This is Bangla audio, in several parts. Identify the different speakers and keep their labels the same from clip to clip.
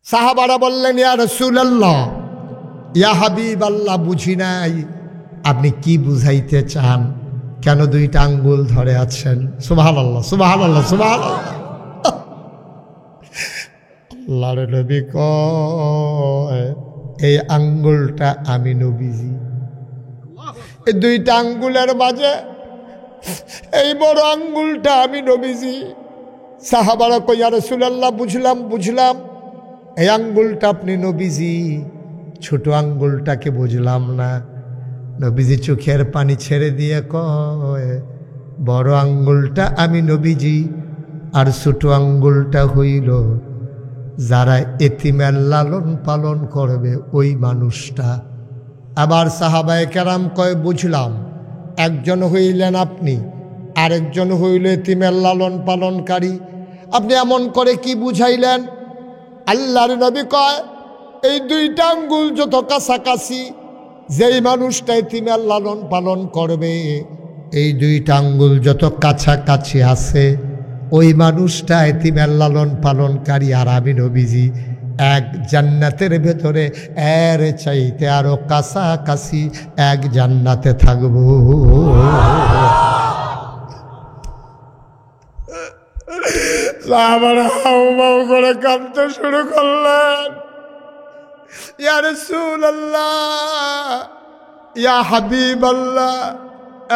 Speaker 1: সাহাবারা বললেন, ইয়া রাসূলুল্লাহ, ইয়া হাবিবাল্লাহ, বুঝি নাই আপনি কি বুঝাইতে চান, কেন দুইটা আঙ্গুল ধরে আছেন? সুবহানাল্লাহ, সুবহানাল্লাহ, সুবহানাল্লাহ। আল্লাহর নবী কয়, এই আঙ্গুলটা আমি নবীজি। এই দুইটা আঙ্গুলের মাঝে এই বড় আঙ্গুলটা আমি নবীজি। সাহাবারা কয়, ইয়া রাসূলুল্লাহ, বুঝলাম এই আঙ্গুলটা আপনি নবীজি, ছোট আঙ্গুলটাকে বুঝলাম না। নবীজি চোখের পানি ছেড়ে দিয়ে কয়, বড় আঙ্গুলটা আমি নবীজি, আর ছোট আঙ্গুলটা হইল যারা এতিমের লালন পালন করবে ওই মানুষটা। আবার সাহাবায়ে কেরাম কয়, বুঝলাম, একজন হইলেন আপনি, আরেকজন হইল এতিমের লালন পালনকারী, আপনি এমন করে কি বুঝাইলেন? আল্লাহর নবী কয়, এই দুইটা আঙ্গুল যত কাছাকাছি, যেই মানুষটা এতিমের লালন পালন করবে, এই দুইটা আঙ্গুল যত কাছাকাছি আছে, ওই মানুষটা এতিমের লালন পালনকারী, আর আমি নবীজি এক জান্নাতের ভেতরে এর চাইতে আরো কাছাকাছি এক জান্নাতে থাকব। সাহাবারা হাউমাউ করে কাঁদতে শুরু করলেন, ইয়া রাসূলুল্লাহ, ইয়া হাবিবাল্লাহ,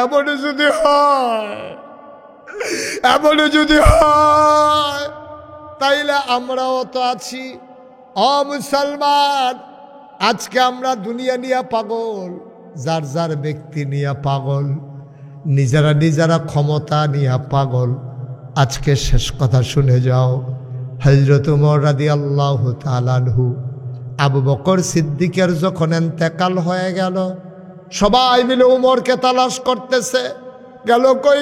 Speaker 1: এমন যদি হয় তাইলে আমরাও তো আছি। ও মুসলমান, আজকে আমরা দুনিয়া নিয়ে পাগল, যার যার ব্যক্তি নিয়ে পাগল, নিজেরা ক্ষমতা নিয়ে পাগল। আজকে শেষ কথা শুনে যাও। হযরত ওমর রাদিয়াল্লাহু তাআলা আনহু, আবু বকর সিদ্দিকের যখন ইন্তেকাল হয়ে গেল, সবাই মিলে ওমরকে তালাশ করতেছে। গেল কই,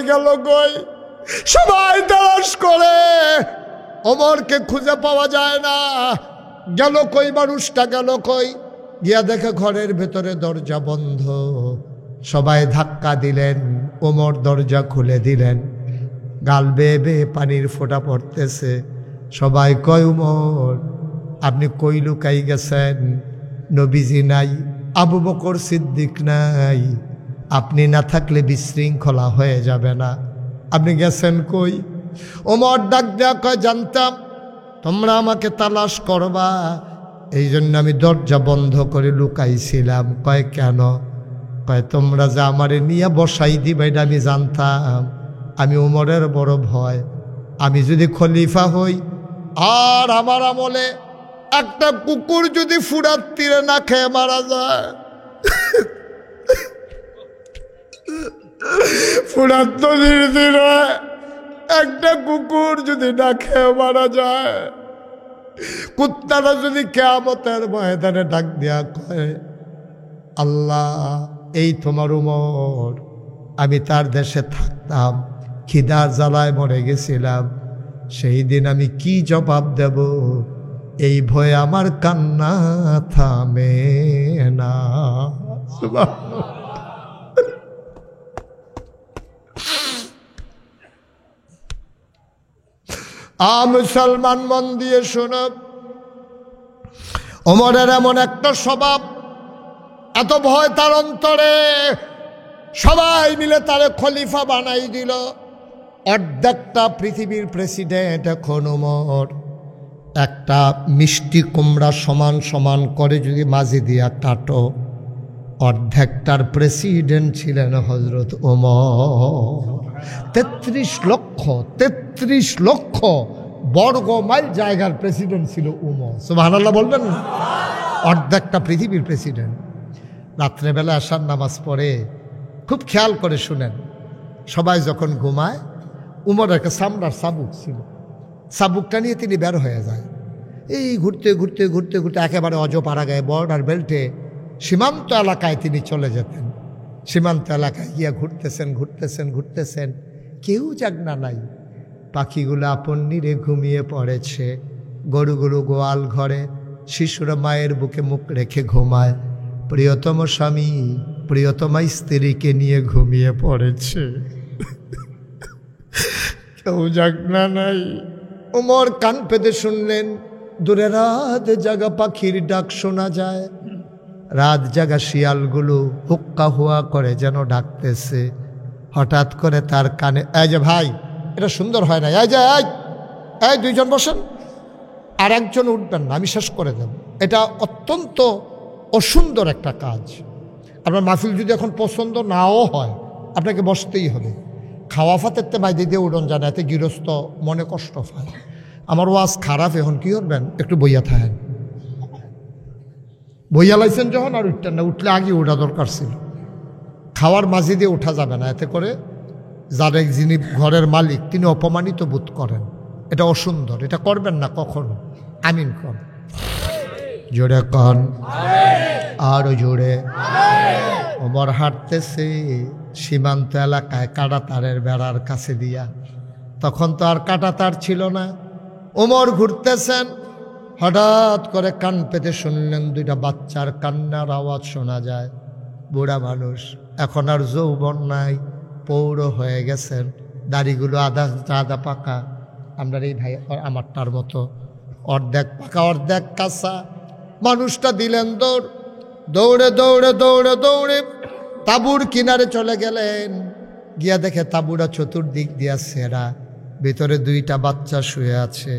Speaker 1: সবাই তালাশ করে, ওমরকে খুঁজে পাওয়া যায় না। গেল কই মানুষটা, গেল কই? গিয়া দেখে ঘরের ভেতরে দরজা বন্ধ। সবাই ধাক্কা দিলেন, ওমর দরজা খুলে দিলেন। গাল বেয়ে বেয়ে পানির ফোঁটা পড়তেছে। সবাই কয়, ওমর আপনি কই লুকাই গেছেন? নবীজি নাই, আবু বকর সিদ্দিক নাই, আপনি না থাকলে বিশৃঙ্খলা হয়ে যাবে না, আপনি গেছেন কই? ওমর ডাক দেয়া কয়, জানতাম তোমরা আমাকে তালাশ করবা, এই জন্য আমি দরজা বন্ধ করে লুকাইছিলাম। কয় কেন? কয় তোমরা যে আমারে নিয়ে বসাই দিবে এটা আমি জানতাম। আমি ওমরের বড় ভয়, আমি যদি খলিফা হই আর আমার আমলে একটা কুকুর যদি ফুরাত তীরে না খেয়ে মারা যায়, ফুরাত নদীর তীরে একটা কুকুর যদি না খেয়ে মারা যায়, কুত্তারা যদি কিয়ামতের ময়দানে ডাক দিয়া কয়, আল্লাহ এই তোমার ওমর, আমি তার দেশে থাকতাম, খিদার জ্বালায় মরে গেছিলাম, সেই দিন আমি কি জবাব দেব? এই ভয়ে আমার কান্না থামে না। মুসলমান মন দিয়ে শোনো, ওমরের এমন একটা স্বভাব, এত ভয় তার অন্তরে, সবাই মিলে তারে খলিফা বানাই দিল। অর্ধেকটা পৃথিবীর প্রেসিডেন্ট এখন ওমর। একটা মিষ্টি কুমড়া সমান সমান করে যদি মাঝে দিয়া কাটো, অর্ধেকটার প্রেসিডেন্ট ছিলেন হযরত ওমর। 33 লক্ষ বর্গ মাইল জায়গার প্রেসিডেন্ট ছিল ওমর। সুবহানাল্লাহ বলবেন না? অর্ধেকটা পৃথিবীর প্রেসিডেন্ট। রাত্রেবেলা আশার নামাজ পড়ে, খুব খেয়াল করে শুনেন, সবাই যখন ঘুমায়, উমরের একটা চামড়ার চাবুক ছিল, চাবুকটা নিয়ে তিনি বের হয়ে যায়। এই ঘুরতে ঘুরতে ঘুরতে ঘুরতে একেবারে অজপাড়া গায়ে বর্ডার বেল্টে সীমান্ত এলাকায় তিনি চলে যেতেন। সীমান্ত এলাকায় গিয়া ঘুরতেছেন, কেউ জাগনা নাই। পাখিগুলো আপন নীরে ঘুমিয়ে পড়েছে, গরুগুলো গোয়াল ঘরে, শিশুরা মায়ের বুকে মুখ রেখে ঘুমায়। প্রিয়তম স্বামী প্রিয়তমা স্ত্রীকে নিয়ে ঘুমিয়ে পড়েছে, কেউ জাগনা নাই। ওমর কান পেতে শুনলেন, দূরে রাত জাগা পাখির ডাক শোনা যায়, রাত জাগা শিয়ালগুলো হুক্কা হুয়া করে যেন ডাকতেছে। হঠাৎ করে তার কানে, এই যে ভাই এটা সুন্দর হয় না, এই যে এই দুইজন বসেন, আর একজন উঠবেন না, আমি শেষ করে দেব। এটা অত্যন্ত অসুন্দর একটা কাজ। আপনার মাহফিল যদি এখন পছন্দ নাও হয়, আপনাকে বসতেই হবে। খাওয়া ফাতেরতে বাইরে দিয়ে উড়ন জানা, এতে গৃহস্থ মনে কষ্ট পায়। আমার ওয়াজ খারাপ, এখন কি করবেন, একটু বইয়া থাকেন। বইয়া লাইছেন যখন আর উঠতেন না, উঠলে আগে ওঠা দরকার ছিল। খাওয়ার মাঝে দিয়ে ওঠা যাবে না, এতে করে যার যিনি ঘরের মালিক তিনি অপমানিত বোধ করেন। এটা অসুন্দর, এটা করবেন না কখনো। আমিন কন, জোরে কন, আরো জোরে। ওমর হাঁটতেছে সীমান্ত এলাকায় কাঁটাতারের বেড়ার কাছে দিয়া। তখন তো আর কাঁটাতার ছিল না। ওমর ঘুরতেছেন, হঠাৎ করে কান পেতে শুনলেন দুইটা বাচ্চার কান্নার আওয়াজ শোনা যায়। বুড়া মানুষ, এখন আর যৌবন নাই, পৌর হয়ে গেছেন, দাড়িগুলো আধা আধা পাকা। আমরা এই ভাই আমারটার মতো অর্ধেক পাকা অর্ধেক কাঁচা। মানুষটা দিলেন দৌড়, দৌড়ে দৌড়ে দৌড়ে দৌড়ে তাঁবুর কিনারে চলে গেলেন। গিয়া দেখে তাঁবুরা চতুর্দিক দিয়া ছেঁড়া, ভিতরে দুইটা বাচ্চা শুয়ে আছে।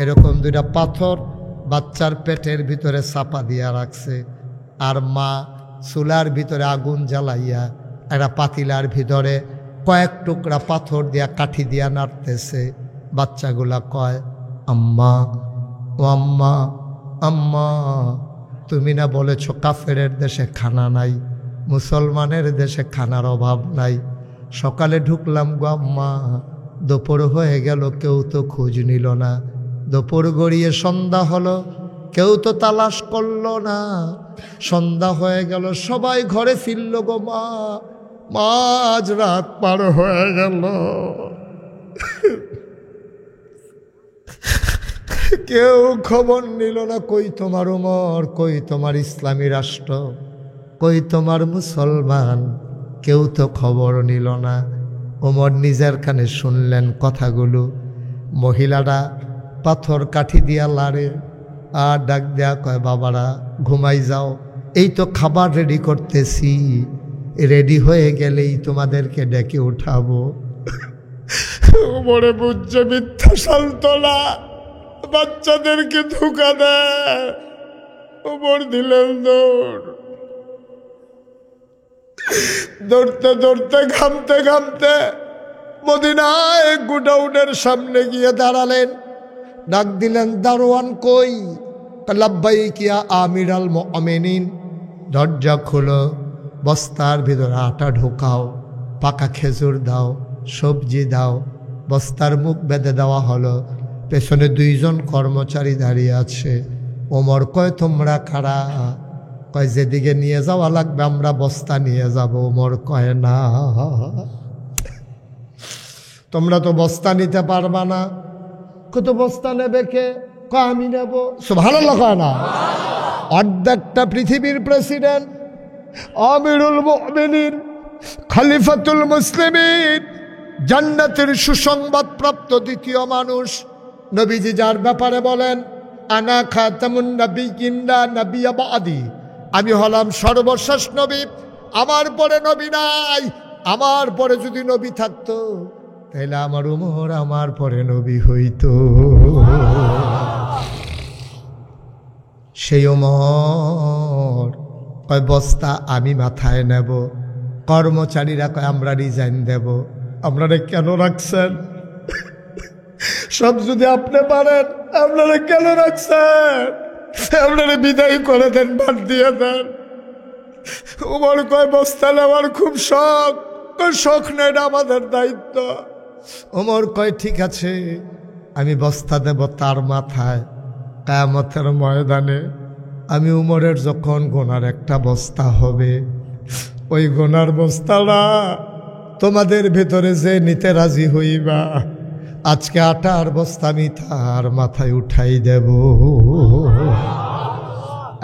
Speaker 1: এরকম দুইটা পাথর বাচ্চার পেটের ভিতরে চাপা দিয়া রাখছে। আর মা চুলার ভিতরে আগুন জ্বালাইয়া একটা পাতিলার ভিতরে কয়েক টুকরা পাথর দিয়া কাঠি দিয়া নাড়তেছে। বাচ্চাগুলা কয়, আম্মা ও আম্মা, আম্মা তুমি না বলেছ কাফেরের দেশে খানা নাই, মুসলমানের দেশে খানার অভাব নাই। সকালে ঢুকলাম গো আম্মা, দুপুর হয়ে গেল, কেউ তো খোঁজ নিল না। দুপুর গড়িয়ে সন্ধ্যা হলো, কেউ তো তালাশ করলো না। সন্ধ্যা হয়ে গেল, সবাই ঘরে ফিরল গো মা, মাঝ রাত পার হয়ে গেল, কেউ খবর নিল না। কই তোমার ওমর, কই তোমার ইসলামী রাষ্ট্র, কই তোমার মুসলমান, কেউ তো খবর নিল না। ওমর নিজের কানে শুনলেন কথাগুলো। মহিলারা পাথর কাঠি দিয়া লাড়ে আর ডাক দেয়া কয়, বাবারা ঘুমাই যাও, এই তো খাবার রেডি করতেছি, রেডি হয়ে গেলেই তোমাদেরকে ডেকে উঠাবো। ওমরে বুঝছে মিথ্যা সালতলা, বাচ্চাদেরকে ধোঁকা দেয়। ওমর দিলেন দৌড়, দৌড়তে দৌড়তে ঘামতে ঘামতে মদিনায় গোডাউনের সামনে গিয়ে দাঁড়ালেন। ডাক দিলেন, দারোয়ান কই? লাব্বাইক ইয়া আমিরাল মুমিনিন। দরজা খোলো, বস্তার ভিতরে আটা ঢোকাও, পাকা খেজুর দাও, সবজি দাও। বস্তার মুখ বেঁধে দেওয়া হলো। পেছনে দুইজন কর্মচারী দাঁড়িয়ে আছে। ওমর কয়, তোমরা কারা? কয়, যেদিকে নিয়ে যাওয়া লাগবে আমরা বস্তা নিয়ে যাব। ওমর কয়, না, তোমরা তো বস্তা নিতে পারবা না। কত বস্তা নেবে কে? কয়, আমি নেব। সুবহানাল্লাহ কয় না? অর্ধেকটা পৃথিবীর প্রেসিডেন্ট, আমিরুল মুমিনিন, খলিফাতুল মুসলিমিন, জান্নাতের সুসংবাদ প্রাপ্ত দ্বিতীয় মানুষ, নবীজি যার ব্যাপারে বলেন, আনা খাতামুন নাবিয়্যিন লা নাবিয়্যা বা'দি, আমি হলাম সর্বশেষ নবী, আমার পরে নবী নাই। আমার পরে যদি নবী থাকতো তাহলে আমার উমর আমার পরে নবী হইতো। সেই উমর কয়, বস্তা আমি মাথায় নেব। কর্মচারীরা কয়, আমরা রিজাইন দেব। আপনারা কেন রাখছেন? সব যদি আপনি পারেন, আপনারা কেন রাখছেন? আপনারা বিদায় করে দেন, বাদ দিয়ে দেন। উমর কয়, বস্তা নেওয়ার খুব শখ। শখ নেই, এটা আমাদের দায়িত্ব। উমর কয়, ঠিক আছে, আমি বস্তা দেব তার মাথায়। কিয়ামতের ময়দানে আমি উমরের যখন গোনার একটা বস্তা হবে, ওই গোনার বস্তাটা তোমাদের ভেতরে যে নিতে রাজি হইবা, আজকে আটার বস্তা আমি তার মাথায় উঠাই দেব।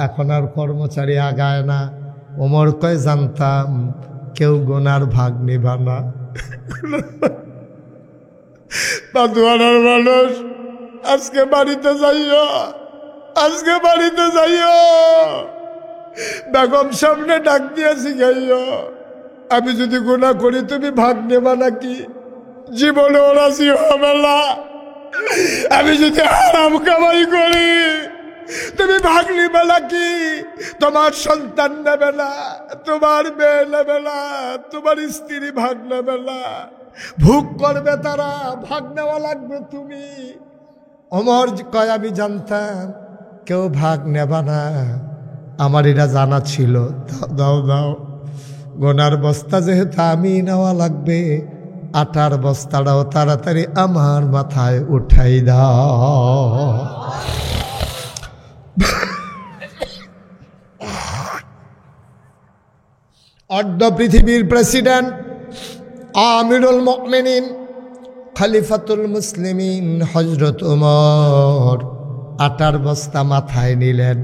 Speaker 1: এখন আর কর্মচারী আগায় না। ওমর কয়, জানতাম কেউ গোনার ভাগ নিবা না। বাদুয়ারার মানুষ, আজকে বাড়িতে যাইও, আজকে বাড়িতে যাইও, বেগম সামনে ডাক দিয়েছি গাইও, আমি যদি গুনাহ করি তুমি ভাগ নেবা নাকি? জীবনে রাজি হবে না। আমি যদি হারাম কামাই করি তুমি ভাগ নিবে নাকি? তোমার সন্তান নেবে না, তোমার মেয়ে নেবে না, তোমার স্ত্রী ভাগ নেবে না, ভোগ করবে তারা, ভাগ নেওয়া লাগবে তুমি। ওমর কয় আমি জানতাম কেউ ভাগ নেবা না, আমার এটা জানা ছিল। দাও দাও, গোনার বস্তা যেহেতু আমি নেওয়া লাগবে, আটার বস্তাটাও তাড়াতাড়ি আমার মাথায় উঠাই দাও। অর্ধ পৃথিবীর প্রেসিডেন্ট, আমিরুল মুমিনিন, খলিফাতুল মুসলিমিন হযরত ওমর আটার বস্তা মাথায় নিলেন।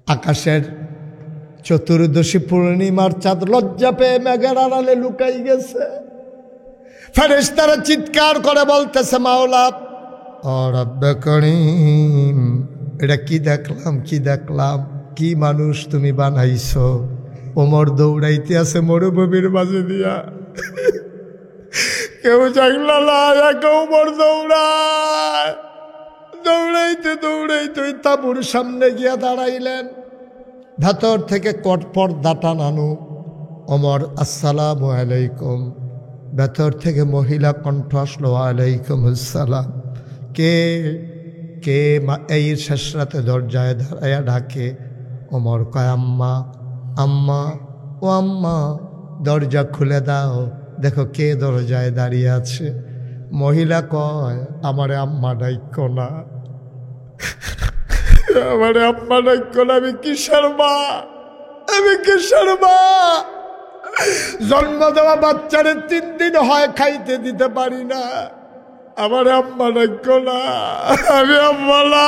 Speaker 1: আকাশের চতুর্দশী পূর্ণিমার চাঁদ লজ্জা পেয়ে মেঘের আড়ালে লুকাই গেছে। ফেরেশতারা চিৎকার করে বলতেছে, মাওলা ও রব্বে করিম, এটা কি দেখলাম, কি দেখলাম, কি মানুষ তুমি বানাইছো। ওমর দৌড়াইতে আছে মরুভূমির মাঝে দিয়া, কেউ জাগল না, ওমর দৌড়ায়। দৌড়াইতে দৌড়াইতে ওই তাঁবুর সামনে গিয়া দাঁড়াইলেন। ভেতর থেকে কটপট দাটা নানু। ওমর আসসালামু আলাইকুম। ভেতর থেকে মহিলা কণ্ঠ আসলো, আলাইকুম আসসালাম। কে কে এই শেষ রাতে দরজায় দাঁড়াইয়া ডাকে। ওমর কয়, আম্মা আম্মা, ও আম্মা দরজা খুলে দাও, দেখো কে দরজায় দাঁড়িয়ে আছে। মহিলা কয়, আমারে আম্মা ডাইকো না, আমারে আম্মা ডাইকো না, আমি কিসের মা, আমি কিসের মা? জন্ম দেওয়া বাচ্চারে 3 দিন হয় খাইতে দিতে পারি না, আমারে আম্মা ডাইকো না, আমি আম্মা না,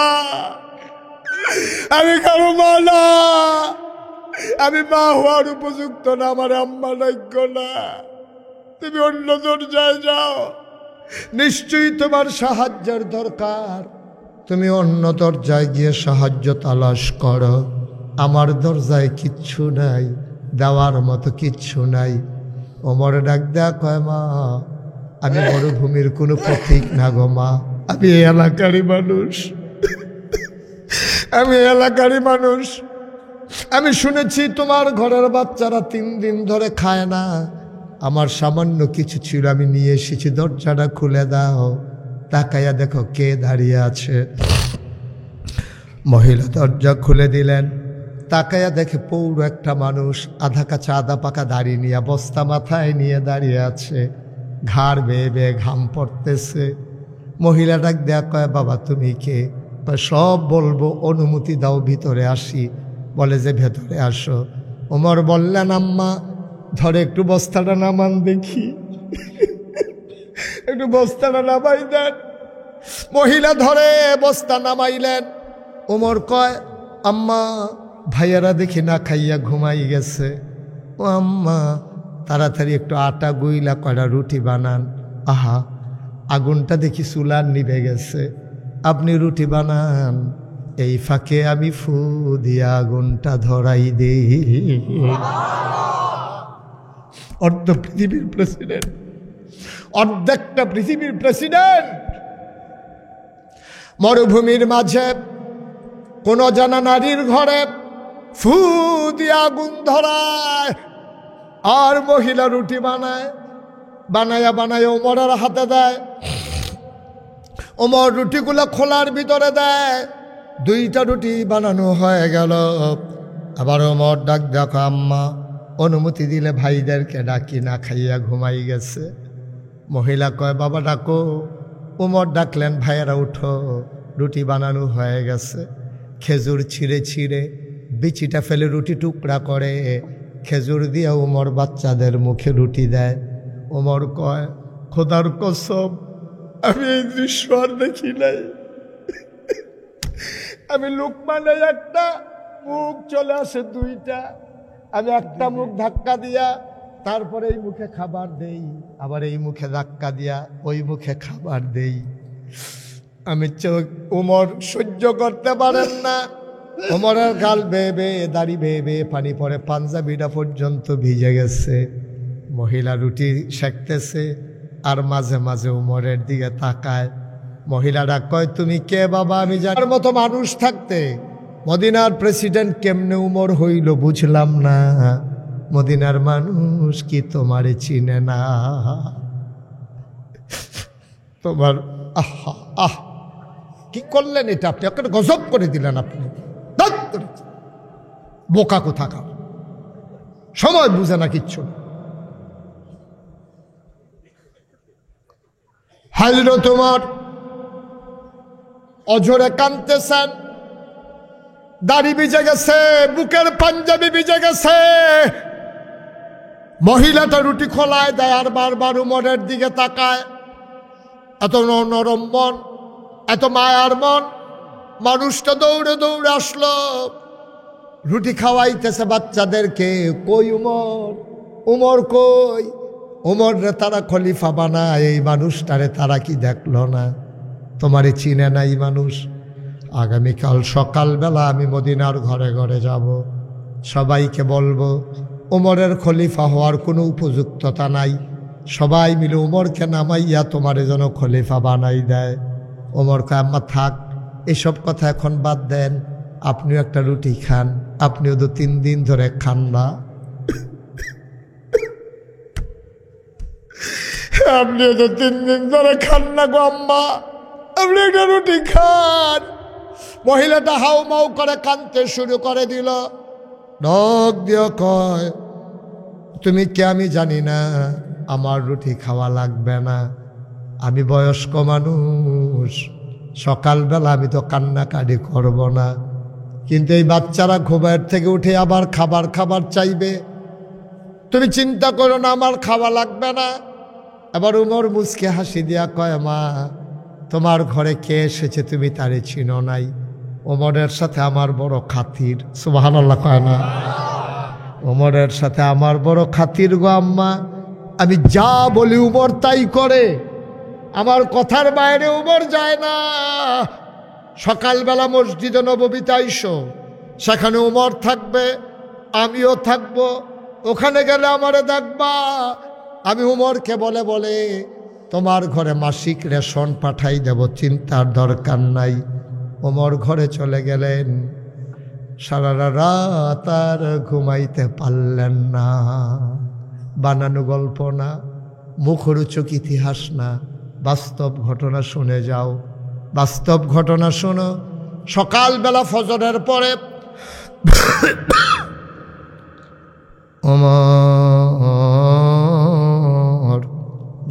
Speaker 1: আমি কারো মা না, আমি মা হওয়ার উপযুক্ত না, আমার আম্মা ডাইকো না, তুমি অন্য দরজায় যাও, নিশ্চয়ই তোমার সাহায্যের দরকার, তুমি অন্য দরজায় গিয়ে সাহায্য তালাশ করো, আমার দরজায় কিচ্ছু নাই, দেওয়ার মতো কিচ্ছু নাই। ওমর ডাক দেয়া কয়, মা আমি মরুভূমির কোনো পথিক না গো মা, আমি এই এলাকারই মানুষ, আমি এলাকারই মানুষ। আমি শুনেছি তোমার ঘরের বাচ্চারা 3 দিন ধরে খায় না, আমার সামান্য কিছু ছিল, আমি নিয়ে এসেছি, দরজাটা খুলে দাও, তাকাইয়া দেখো কে দাঁড়িয়ে আছে। মহিলা দরজা খুলে দিলেন। তাকাইয়া দেখে পৌর একটা মানুষ, আধা কাঁচা আধা পাকা দাড়ি নিয়ে, বস্তা মাথায় নিয়ে দাঁড়িয়ে আছে, ঘাড় বেয়ে বেয়ে ঘাম পড়তেছে। মহিলা ডাক দেয়া কয়, বাবা তুমি কে? সব বলবো, অনুমতি দাও ভিতরে আসি। বলে যে ভেতরে আসো। ওমর বললেন, আম্মা ধরে একটু বস্তাটা নামান দেখি, একটু বস্তাটা নামাই দেন। মহিলা ধরে বস্তা নামাইলেন। ওমর কয়, আম্মা ভাইয়ারা দেখি না খাইয়া ঘুমাই গেছে, ও আম্মা তাড়াতাড়ি একটু আটা গুইলা কয়টা রুটি বানান। আহা আগুনটা দেখি চুলার নিভে গেছে, আপনি রুটি বানান, এই ফাঁকে আমি ফু দিয়া আগুনটা ধরাই দেই। অর্ধ পৃথিবীর প্রেসিডেন্ট, অর্ধেকটা পৃথিবীর প্রেসিডেন্ট মরুভূমির মাঝে কোন জানা নারীর ঘরে ফু দিয়ে আগুন ধরায়, আর মহিলা রুটি বানায়, বানায়া বানায় ওমরের হাতে দেয়। ওমর রুটিগুলো খোলার ভিতরে দেয়। 2টা রুটি বানানো হয়ে গেল। আবার ওমর ডাক দেখো, আম্মা অনুমতি দিলে ভাইদেরকে ডাকি, না খাইয়া ঘুমাই গেছে। মহিলা কয়, বাবা ডাকো। ওমর ডাকলেন, ভাইয়েরা উঠো, রুটি বানানো হয়ে গেছে। খেজুর ছিঁড়ে ছিঁড়ে বিচিটা ফেলে রুটি টুকরা করে, খেজুর দিয়ে ওমর বাচ্চাদের মুখে রুটি দেয়। ওমর কয়, খোদার কসম আমি এই দৃশ্য আর দেখি নাই, আমি লুকমানে একটা মুখ চলে আসে 2টা, আমি একটা মুখ ধাক্কা দিয়া তারপরে এই মুখে খাবার দেই, আবার এই মুখে ধাক্কা দিয়া ওই মুখে খাবার দেই। আমি চোখ উমর সহ্য করতে পারেন না। উমরের গাল বেয়ে বেয়ে দাড়ি বেয়ে বেয়ে পানি পড়ে, পাঞ্জাবিটা পর্যন্ত ভিজে গেছে। মহিলা রুটি সেঁকতেছে আর মাঝে মাঝে উমরের দিকে তাকায়। মহিলাটা কয়, তুমি কে বাবা? আমি জানার মতো মানুষ থাকতে মদিনার প্রেসিডেন্ট কেমনে উমর হইল বুঝলাম না। মদিনার মানুষ কি তোমারে চিনে না? তোমার আহা আহ কি করলেন এটা? আপনি একটা গজব করে দিলেন। আপনি বোকা কোথাকার, সময় বুঝে না কিচ্ছু। হযরত ওমর অঝরে কাঁদতেছেন, দাড়ি ভিজে গেছে, বুকের পাঞ্জাবি ভিজে গেছে। মহিলাটা রুটি খোলায় দেয় আর বারবার উমরের দিকে তাকায়। এত নরম মন, এত মায়ার মন। মানুষটা দৌড়ে দৌড়ে আসলো, রুটি খাওয়াইতেছে বাচ্চাদেরকে। কই উমর? উমর কই? উমর রে তারা খলিফা বানায়, এই মানুষটারে তারা কি দেখলো না? তোমারে চিনে নাই মানুষ। আগামীকাল সকালবেলা আমি মদিনার ঘরে ঘরে যাব, সবাইকে বলবো উমরের খলিফা হওয়ার কোনো উপযুক্ততা নাই। সবাই মিলে উমরকে নামাইয়া তোমারে যেন খলিফা বানাই দেয়। ওমর কয়, আম্মা থাক, এসব কথা এখন বাদ দেন, আপনিও একটা রুটি খান। আপনিও তো 3 দিন ধরে খান না। আপনিও তো 3 দিন ধরে খান না গো আম্মা, আপনি একটা রুটি খান। মহিলাটা হাউ মাউ করে কাঁদতে শুরু করে দিল। নখ দিয়ে কয়, তুমি কে আমি জানি না, আমার রুটি খাওয়া লাগবে না। আমি বয়স্ক মানুষ, সকালবেলা আমি তো কান্নাকাটি করব না, কিন্তু এই বাচ্চারা ঘুমের থেকে উঠে আবার খাবার খাবার চাইবে। তুমি চিন্তা করো না, আমার খাওয়া লাগবে না। এবার উমর মুচকে হাসি দিয়া কয়, মা তোমার ঘরে কে এসেছে তুমি তারে চিনো নাই? ওমরের সাথে আমার বড় খাতির। সুবহানাল্লাহ কয় না? ওমরের সাথে আমার বড় খাতির গো আম্মা। আমি যা বলি উমর তাই করে, আমার কথার বাইরে উমর যায় না। সকালবেলা মসজিদে নববীতে আইসো, সেখানে উমর থাকবে, আমিও থাকবো। ওখানে গেলে আমারে দেখবা আমি উমরকে বলে বলে তোমার ঘরে মাসিক রেশন পাঠাই দেব, চিন্তার দরকার নাই। ওমর ঘরে চলে গেলেন। সারা রাত আর ঘুমাইতে পারলেন না। বানানো গল্প না, মুখরোচক ইতিহাস না, বাস্তব ঘটনা শুনে যাও। বাস্তব ঘটনা শোনো। সকালবেলা ফজরের পরে ওমর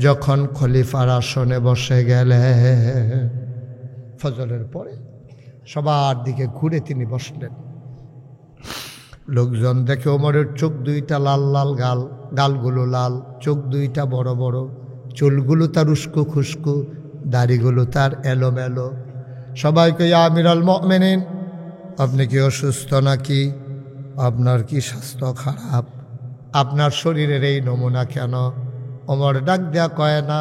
Speaker 1: যখন খলিফার আসনে বসে গেলে, ফজরের পরে সবার দিকে ঘুরে তিনি বসলেন। লোকজন দেখে ওমরের চোখ দুইটা লাল লাল, গালগুলো লাল, চোখ দুইটা বড় বড়, চুলগুলো তার উস্কো খুস্কো, দাড়িগুলো তার এলোমেলো। সবাইকে, ইয়া আমিরাল মুমিনিন, আপনি কি অসুস্থ নাকি? আপনার কি স্বাস্থ্য খারাপ? আপনার শরীরের এই নমুনা কেন? ওমর ডাক দেয়া কয়, না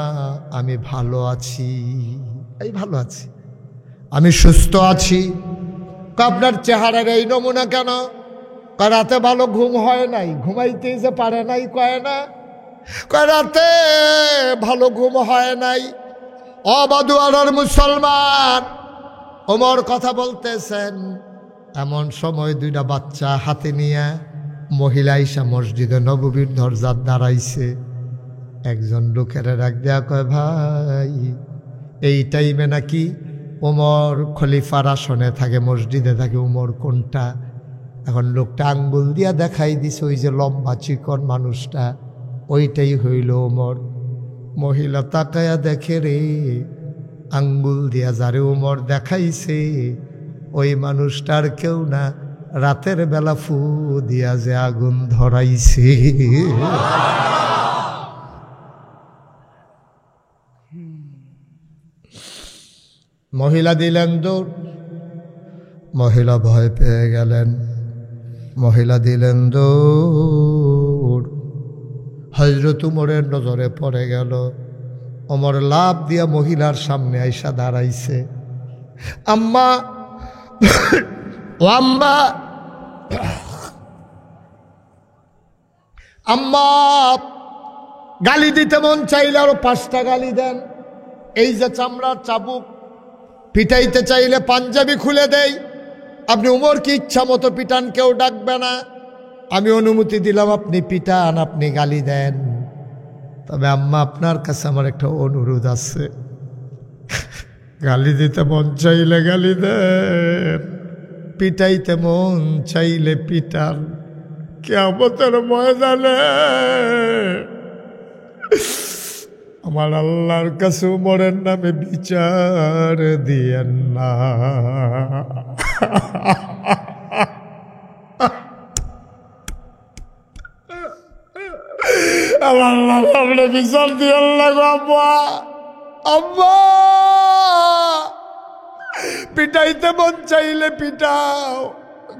Speaker 1: আমি ভালো আছি, এই ভালো আছি, আমি সুস্থ আছি। আপনার চেহারার এই নমুনা কেন? রাতে ভালো ঘুম হয় নাই, ঘুমাইতে যে পারে নাই, কয় না? রাতে ভালো ঘুম হয় নাই। অবাদুয়ার মুসলমান, ওমর কথা বলতেছেন, এমন সময় 2টা বাচ্চা হাতে নিয়ে মহিলা ঈশা মসজিদে নববীর দরজার দাঁড়াইছে। একজন লোকের ডাক দেয়া কয়, ভাই এই টাইমে নাকি ওমর খলিফার আসনে থাকে, মসজিদে থাকে, উমর কোনটা? এখন লোকটা আঙ্গুল দিয়া দেখাই দিছে, ওই যে লম্বা চিকন মানুষটা, ওইটাই হইল ওমর। মহিলা তাকায়া দেখে, রে আঙ্গুল দিয়া যারে উমর দেখাইছে ওই মানুষটার কেউ না, রাতের বেলা ফু দিয়া যে আগুন ধরাইছে। মহিলা দিলেন দৌড়, মহিলা ভয় পেয়ে গেলেন। মহিলা দিলেন দৌড়। হযরত উমরের নজরে পড়ে গেল। ওমর লাফ দিয়া মহিলার সামনে আইসা দাঁড়াইছে। আম্মা ও আম্মা, আম্মা গালি দিতে মন চাইলে আরো 5টা গালি দেন। এই যে চামড়ার চাবুক, পিটাইতে চাইলে পাঞ্জাবি খুলে দেই। আপনি উমরকে ইচ্ছা মতো পিটান, কেউ ডাকবে না। আমি অনুমতি দিলাম, আপনি পিটান, আপনি গালি দেন। তবে আম্মা আপনার কাছে আমার একটা অনুরোধ আছে, গালি দিতে মন চাইলে গালি দেন, পিটাইতে মন চাইলে পিটান। কিয়ামতের ময়দানে আমার আল্লাহর কাছে উমরের নামে বিচার দিয়েন না। আল্লাহ আপনি বিচার দিয়েন না গো আব্বা। আব্বা পিটাইতে মন চাইলে পিটাও,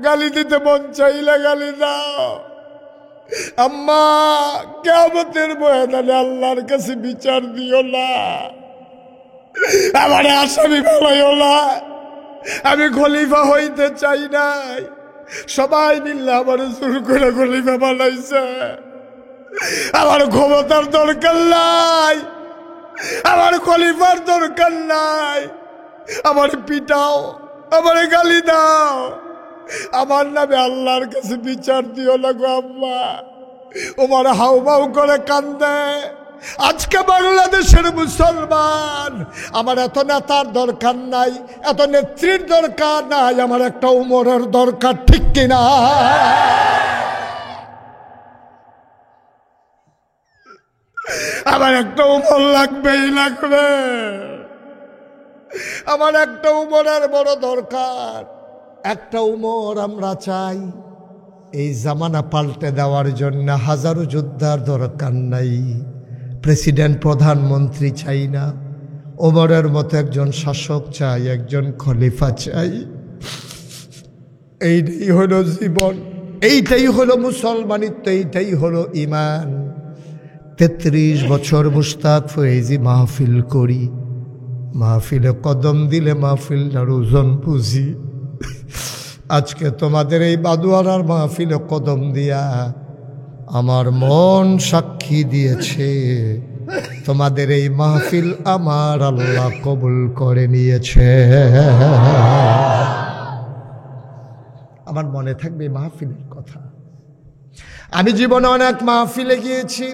Speaker 1: গালি দিতে মন চাইলে গালি দাও। আম্মা কিয়ামতের ময়দানে আল্লাহর কাছে বিচার দিও না, আমারে আসামি বানাইও না। আমি খলিফা হইতে চাই নাই, সবাই মিললে আমার জোর করে খলিফা বানাইছে। আমার ক্ষমতার দরকার নাই, আমার খলিফার দরকার নাই। আমার পিটাও, আমার গালি দাও, আমার নামে আল্লাহর কাছে বিচার দিও না গো আম্মা। ওমর হাউমাউ করে কান্দে। আজকে বাংলাদেশের মুসলমান, আমার এত নেতার দরকার নাই, এত নেত্রীর দরকার নাই, আমার একটা উমরের দরকার, ঠিক কিনা? আমার একটা উমর লাগবেই লাগবে, আমার একটা উমরের বড় দরকার। একটা উমর আমরা চাই। এই জামানা পাল্টে দেওয়ার জন্য হাজারো যোদ্ধার দরকার নাই, প্রেসিডেন্ট প্রধানমন্ত্রী চাই না, ওমরের মতো একজন শাসক চাই, একজন খলিফা চাই। এইটাই হলো জীবন, এইটাই হলো মুসলমানিত্ব, এইটাই হলো ইমান। 33 বছর মুশতাক ফয়েজি মাহফিল করি, মাহফিলে কদম দিলে মাহফিলটার ওজন বুঝি। আজকে তোমাদের এই বাদুয়ারার মাহফিলে কদম দিয়া আমার মন সাক্ষী দিয়েছে, তোমাদের এই মাহফিল আমার আল্লাহ কবুল করে নিয়েছে। আমার মনে থাকবে মাহফিলের কথা। আমি জীবনে অনেক মাহফিলে গিয়েছি,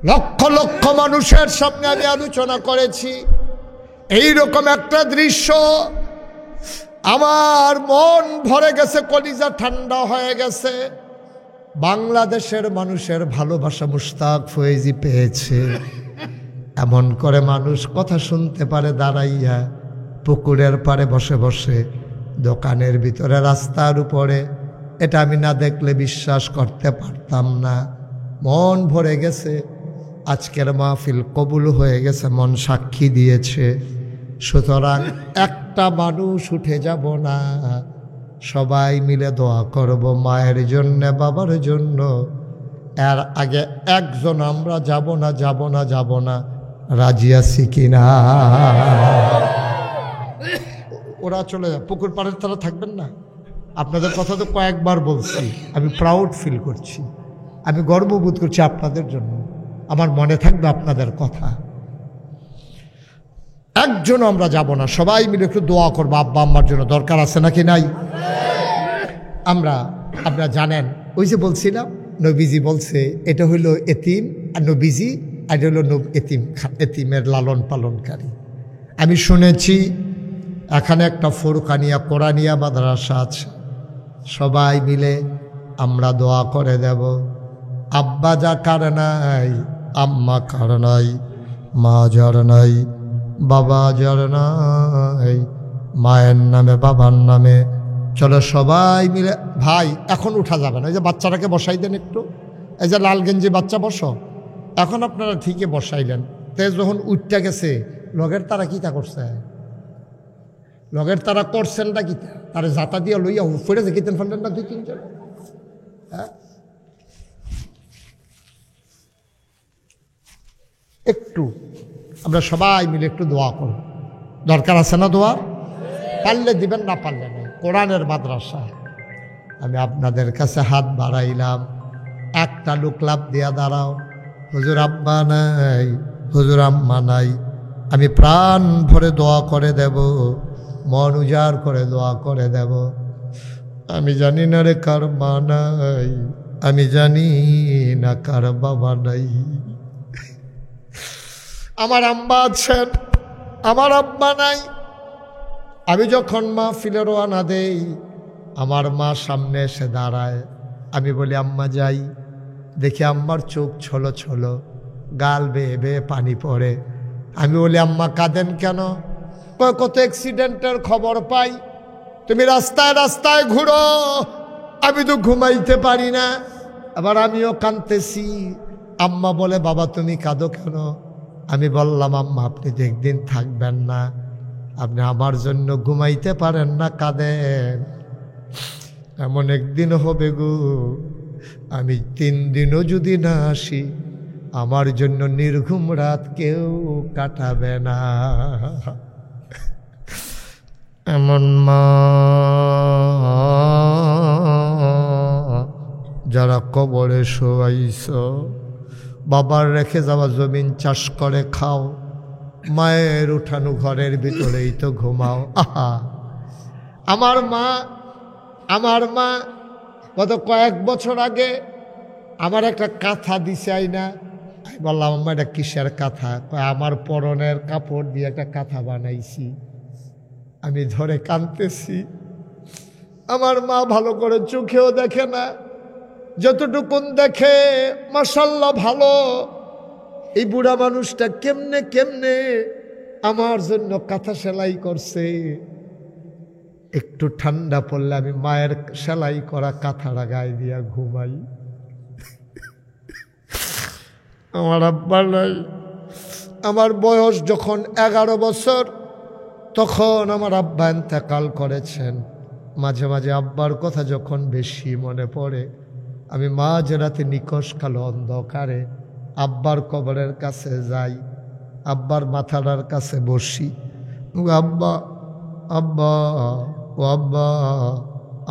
Speaker 1: লক্ষ লক্ষ মানুষের সামনে আমি আলোচনা করেছি। এইরকম একটা দৃশ্য আমার মন ভরে গেছে, কলিজা ঠান্ডা হয়ে গেছে। বাংলাদেশের মানুষের ভালোবাসা মুশতাক ফয়েজি পেয়েছে। এমন করে মানুষ কথা শুনতে পারে দাঁড়াইয়া, পুকুরের পাড়ে বসে বসে, দোকানের ভিতরে, রাস্তার উপরে। এটা আমি না দেখলে বিশ্বাস করতে পারতাম না। মন ভরে গেছে, আজকের মাহফিল কবুল হয়ে গেছে, মন সাক্ষী দিয়েছে। সুতরাং একটা মানুষ উঠে যাব না, সবাই মিলে দোয়া করব মায়ের জন্য, বাবার জন্য। এর আগে একজন আমরা যাব না, যাব না, যাব না, রাজি আছি কিনা? ওরা চলে যায়, পুকুর পাড়ের তারা থাকবেন না। আপনাদের কথা তো কয়েকবার বলছি, আমি প্রাউড ফিল করছি, আমি গর্ববোধ করছি আপনাদের জন্য। আমার মনে থাকবে আপনাদের কথা। একজন আমরা যাব না, সবাই মিলে একটু দোয়া করবো আব্বা আম্মার জন্য। দরকার আছে নাকি নাই? আপনারা জানেন, ওই যে বলছিলাম নবীজি বলছে এটা হইল এতিম, আর নবীজি আর হইল এতিমের লালন পালনকারী। আমি শুনেছি এখানে একটা ফুরকানিয়া কোরআনিয়া মাদ্রাসা আছে, সবাই মিলে আমরা দোয়া করে দেব। আব্বা যা কার নাই, আম্মা কার নাই, মা যার নাই, বাবা যার নাই, মায়ের নামে বাবার নামে, চলো সবাই মিলে। ভাই এখন উঠা যাবে না, এই যে বাচ্চাটাকে বসাই দেন একটু, এই যে লাল গেঞ্জি বাচ্চা বসো। এখন আপনারা ঠিকই বসাইলেন, তে যখন উঠতে গেছে লগের তারা কিতা করছে, লগের তারা করছেনটা কিতা, তারা জাতা দিয়ে লইয়া ফেরে দেখিতেন ফেললেন না 2-3 জন। হ্যাঁ, একটু আমরা সবাই মিলে একটু দোয়া করব। দরকার আছে না দোয়া? পারলে দিবেন, না পারলে নেই। কোরআনের মাদ্রাসা। আমি আপনাদের কাছে হাত বাড়াইলাম, একটা লোক লাভ দিয়া দাঁড়াও, হুজুর আব্বা নাই, হুজুর আম্মা নাই। আমি প্রাণ ভরে দোয়া করে দেব, মন উজাড় করে দোয়া করে দেব। আমি জানি না রে কার মা নাই, আমি জানি না কার বাবা নাই। আমার আম্মা আছেন, আমার আব্বা নাই। আমি যখন মাহফিলে রওনা দেই, আমার মা সামনে এসে দাঁড়ায়। আমি বলি আম্মা যাই, দেখি আম্মার চোখ ছলো ছলো, গাল বেয়ে বেয়ে পানি পড়ে। আমি বলি আম্মা কাঁদেন কেন? কত অ্যাক্সিডেন্টের খবর পাই, তুমি রাস্তায় রাস্তায় ঘুরো, আমি তো ঘুমাইতে পারি না। আবার আমিও কাঁদতেছি। আম্মা বলে বাবা তুমি কাঁদো কেন? আমি বললাম আম্মা আপনি তো একদিন থাকবেন না, আপনি আমার জন্য ঘুমাইতে পারেন না, কাঁদেন। এমন একদিন হবে গো, আমি 3 দিনও যদি না আসি, আমার জন্য নির্ঘুম রাত কেউ কাটাবে না। এমন মা যারা কবরে শোয়াইছ, বাবার রেখে যাওয়া জমিন চাষ করে খাও, মায়ের উঠানো ঘরের ভিতরেই তো ঘুমাও। আহা, আমার মা গত কয়েক বছর আগে আমার একটা কাঁথা দিছে আইনা। আমি বললাম আম্মা এটা কিসের কাঁথা? আমার পরনের কাপড় দিয়ে একটা কাঁথা বানাইছি। আমি ধরে কাঁদতেছি। আমার মা ভালো করে চোখেও দেখে না, যতটুকুন দেখে মাশাআল্লাহ ভালো। এই বুড়া মানুষটা কেমনে কেমনে আমার জন্য কাঁথা সেলাই করছে। একটু ঠান্ডা পড়লে আমি মায়ের সেলাই করা কাঁথাটা গায়ে দিয়া ঘুমাই। আমার আব্বা নাই। আমার বয়স যখন 11 বছর, তখন আমার আব্বা ইন্তেকাল করেছেন। মাঝে মাঝে আব্বার কথা যখন বেশি মনে পড়ে, আমি মাঝরাতে নিকশ কালো অন্ধকারে আব্বার কবরের কাছে যাই, আব্বার মাথাটার কাছে বসি। আব্বা আব্বা ও আব্বা,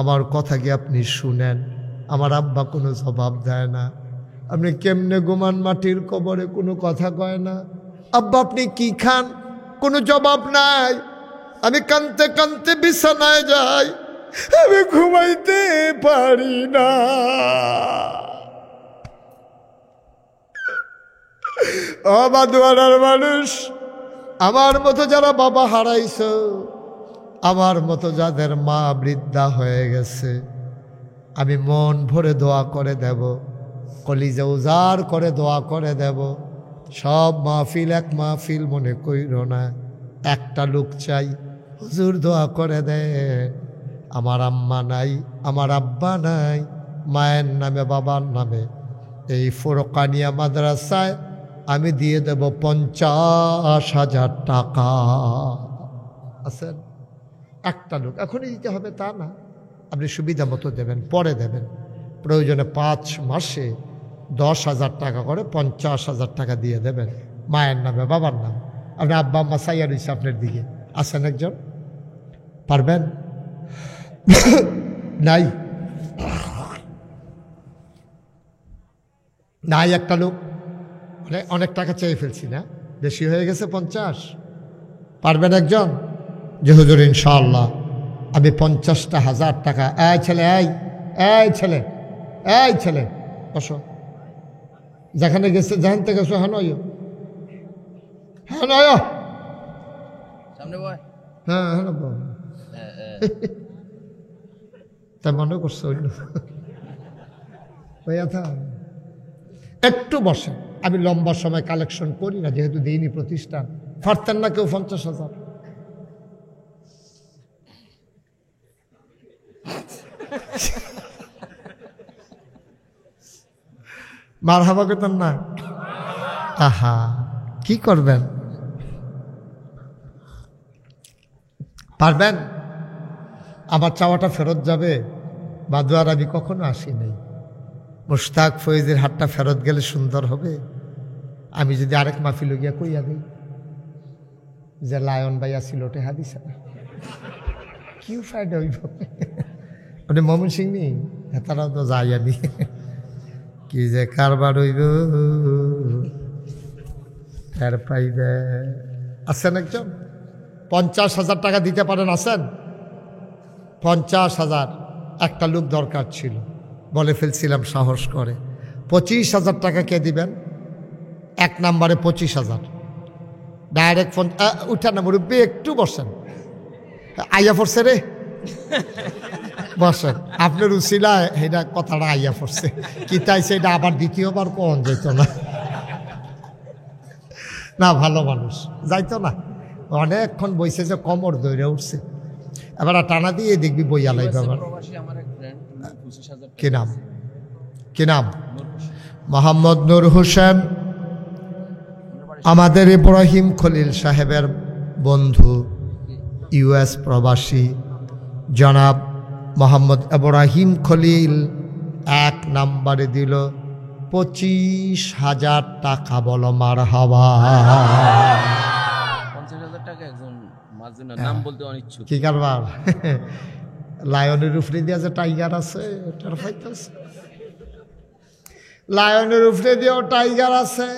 Speaker 1: আমার কথা কি আপনি শুনেন? আমার আব্বা কোনো জবাব দেয় না। আপনি কেমনে ঘুমান মাটির কবরে? কোনো কথা কয় না। আব্বা আপনি কি খান? কোনো জবাব নাই। আমি কাঁদতে কাঁদতে বিছানায় যাই, আমি ঘুমাইতে পারি না। ও বাদুয়ারার মানুষ, আমার মতো যারা বাবা হারাইছ, আমার মতো যাদের মা বৃদ্ধা হয়ে গেছে, আমি মন ভরে দোয়া করে দেব, কলিজা উজাড় করে দোয়া করে দেব। সব মাহফিল এক মাহফিল মনে কইর না। একটা লোক চাই, হুজুর দোয়া করে দে, আমার আম্মা নাই, আমার আব্বা নাই, মায়ের নামে বাবার নামে এই ফুরকানিয়া মাদ্রাসায় আমি দিয়ে দেব 50,000 টাকা। আছেন? একটা লোক। এখনই দিতে হবে তা না, আপনি সুবিধা মতো দেবেন, পরে দেবেন। প্রয়োজনে 5 মাসে 10,000 টাকা করে 50,000 টাকা দিয়ে দেবেন, মায়ের নামে বাবার নাম। আপনি আব্বা আম্মা চাইয়া রয়েছে আপনার দিকে। আছেন একজন? পারবেন? নাই নাই একটা লোক। অনেক টাকা চেয়ে ফেলছি না? বেশি হয়ে গেছে 50? পারবেন একজন? যে হুজুর ইনশাআল্লাহ আমি 50,000 টাকা। এই ছেলে, এই ছেলে, এই ছেলে বসো। যেখানে গেছে, যেখান থেকে গেছো, হ্যাঁ নয়, হ্যাঁ নয়, হ্যাঁ হ্যাঁ, তাই মনে করছো অন্য একটু বসেন। আমি লম্বা সময় কালেকশন করি না, যেহেতু দিইনি প্রতিষ্ঠান। পারতেন না কেউ 50,000? মারহাবা করতেন না? আহা, কি করবেন? পারবেন? আমার চাওয়াটা ফেরত যাবে? বাদুয়ার আমি কখনো আসি নাই। মুশতাক ফয়েজের হাতটা ফেরত গেলে সুন্দর হবে। আমি যদি আরেক মাহফিল গিয়া কইয়া দিই যে লায়ন ভাই আসিল, ওটা হাদিস কি ফায়দা হইব ওটা ময়মন সিং নি তারাও তো যাই আমি কি যে কারবার হইব তার পাইবে। আছেন একজন 50,000 টাকা দিতে পারেন? আছেন? 50,000 একটা লোক দরকার ছিল, বলে ফেলছিলাম সাহস করে। 25,000 টাকা কে দিবেন? 1 নম্বরে 25,000 ডাইরেক্ট ফোন উঠান না মুরব্বী একটু বসেন, আইয়া পড়ছে রে বসেন, আপনার উচিলা এটা কথাটা আইয়া পড়ছে কি তাইছে এটা আবার দ্বিতীয়বার কোন যেত না, না ভালো মানুষ যাইতো না, অনেকক্ষণ বইছে যে কোমর দৌড়ে উঠছে, এবার টানা দিয়ে দেখবি বইয়া লাইবে। আবার কি নাম? কি নাম? মোহাম্মদ নূর হোসেন, আমাদের ইব্রাহিম খলিল সাহেবের বন্ধু, ইউএস প্রবাসী জনাব মোহাম্মদ ইব্রাহিম খলিল 1 নম্বরে দিল 25,000 টাকা। বলো মারহাবা।
Speaker 2: 50,000 টাকা একজন মাজুনা নাম বলতে অনিচ্ছুক।
Speaker 1: কি কারবার? লায়নের উপরে দিয়ে যে টাইগার আছে ওটার ফাইতেছে, লায়নের উপরে দিয়েও টাইগার আছে,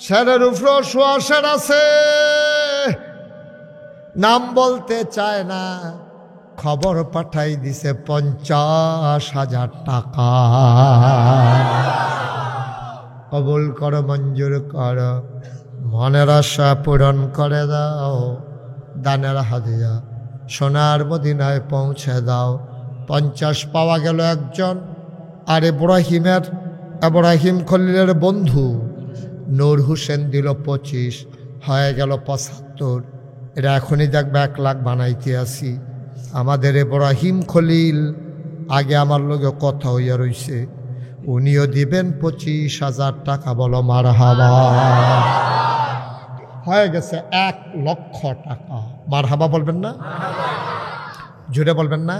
Speaker 1: শেরের উপরেও শোয়াশের আছে, নাম বলতে চায় না, খবর পাঠাই দিছে 50,000 টাকা। কবুল করো, মঞ্জুর করো, মনের আশা পূরণ করে দাও, দানের হাদিয়া সোনার মদিনায় পৌঁছে দাও। 50 পাওয়া গেল একজন, আর ইব্রাহিম খলিলের বন্ধু নূর হোসেন দিল 25, হয়ে গেল 75। এটা এখনই দেখবে 1 লাখ বানাইতে আসি। আমাদের ইব্রাহিম খলিল আগে আমার লগে কথা হইয়া রইছে, উনিও দিবেন 25,000 টাকা। বলো মারহাবা। হয়ে গেছে 1 লক্ষ টাকা। মারহাবা বলবেন না? জুড়ে বলবেন না?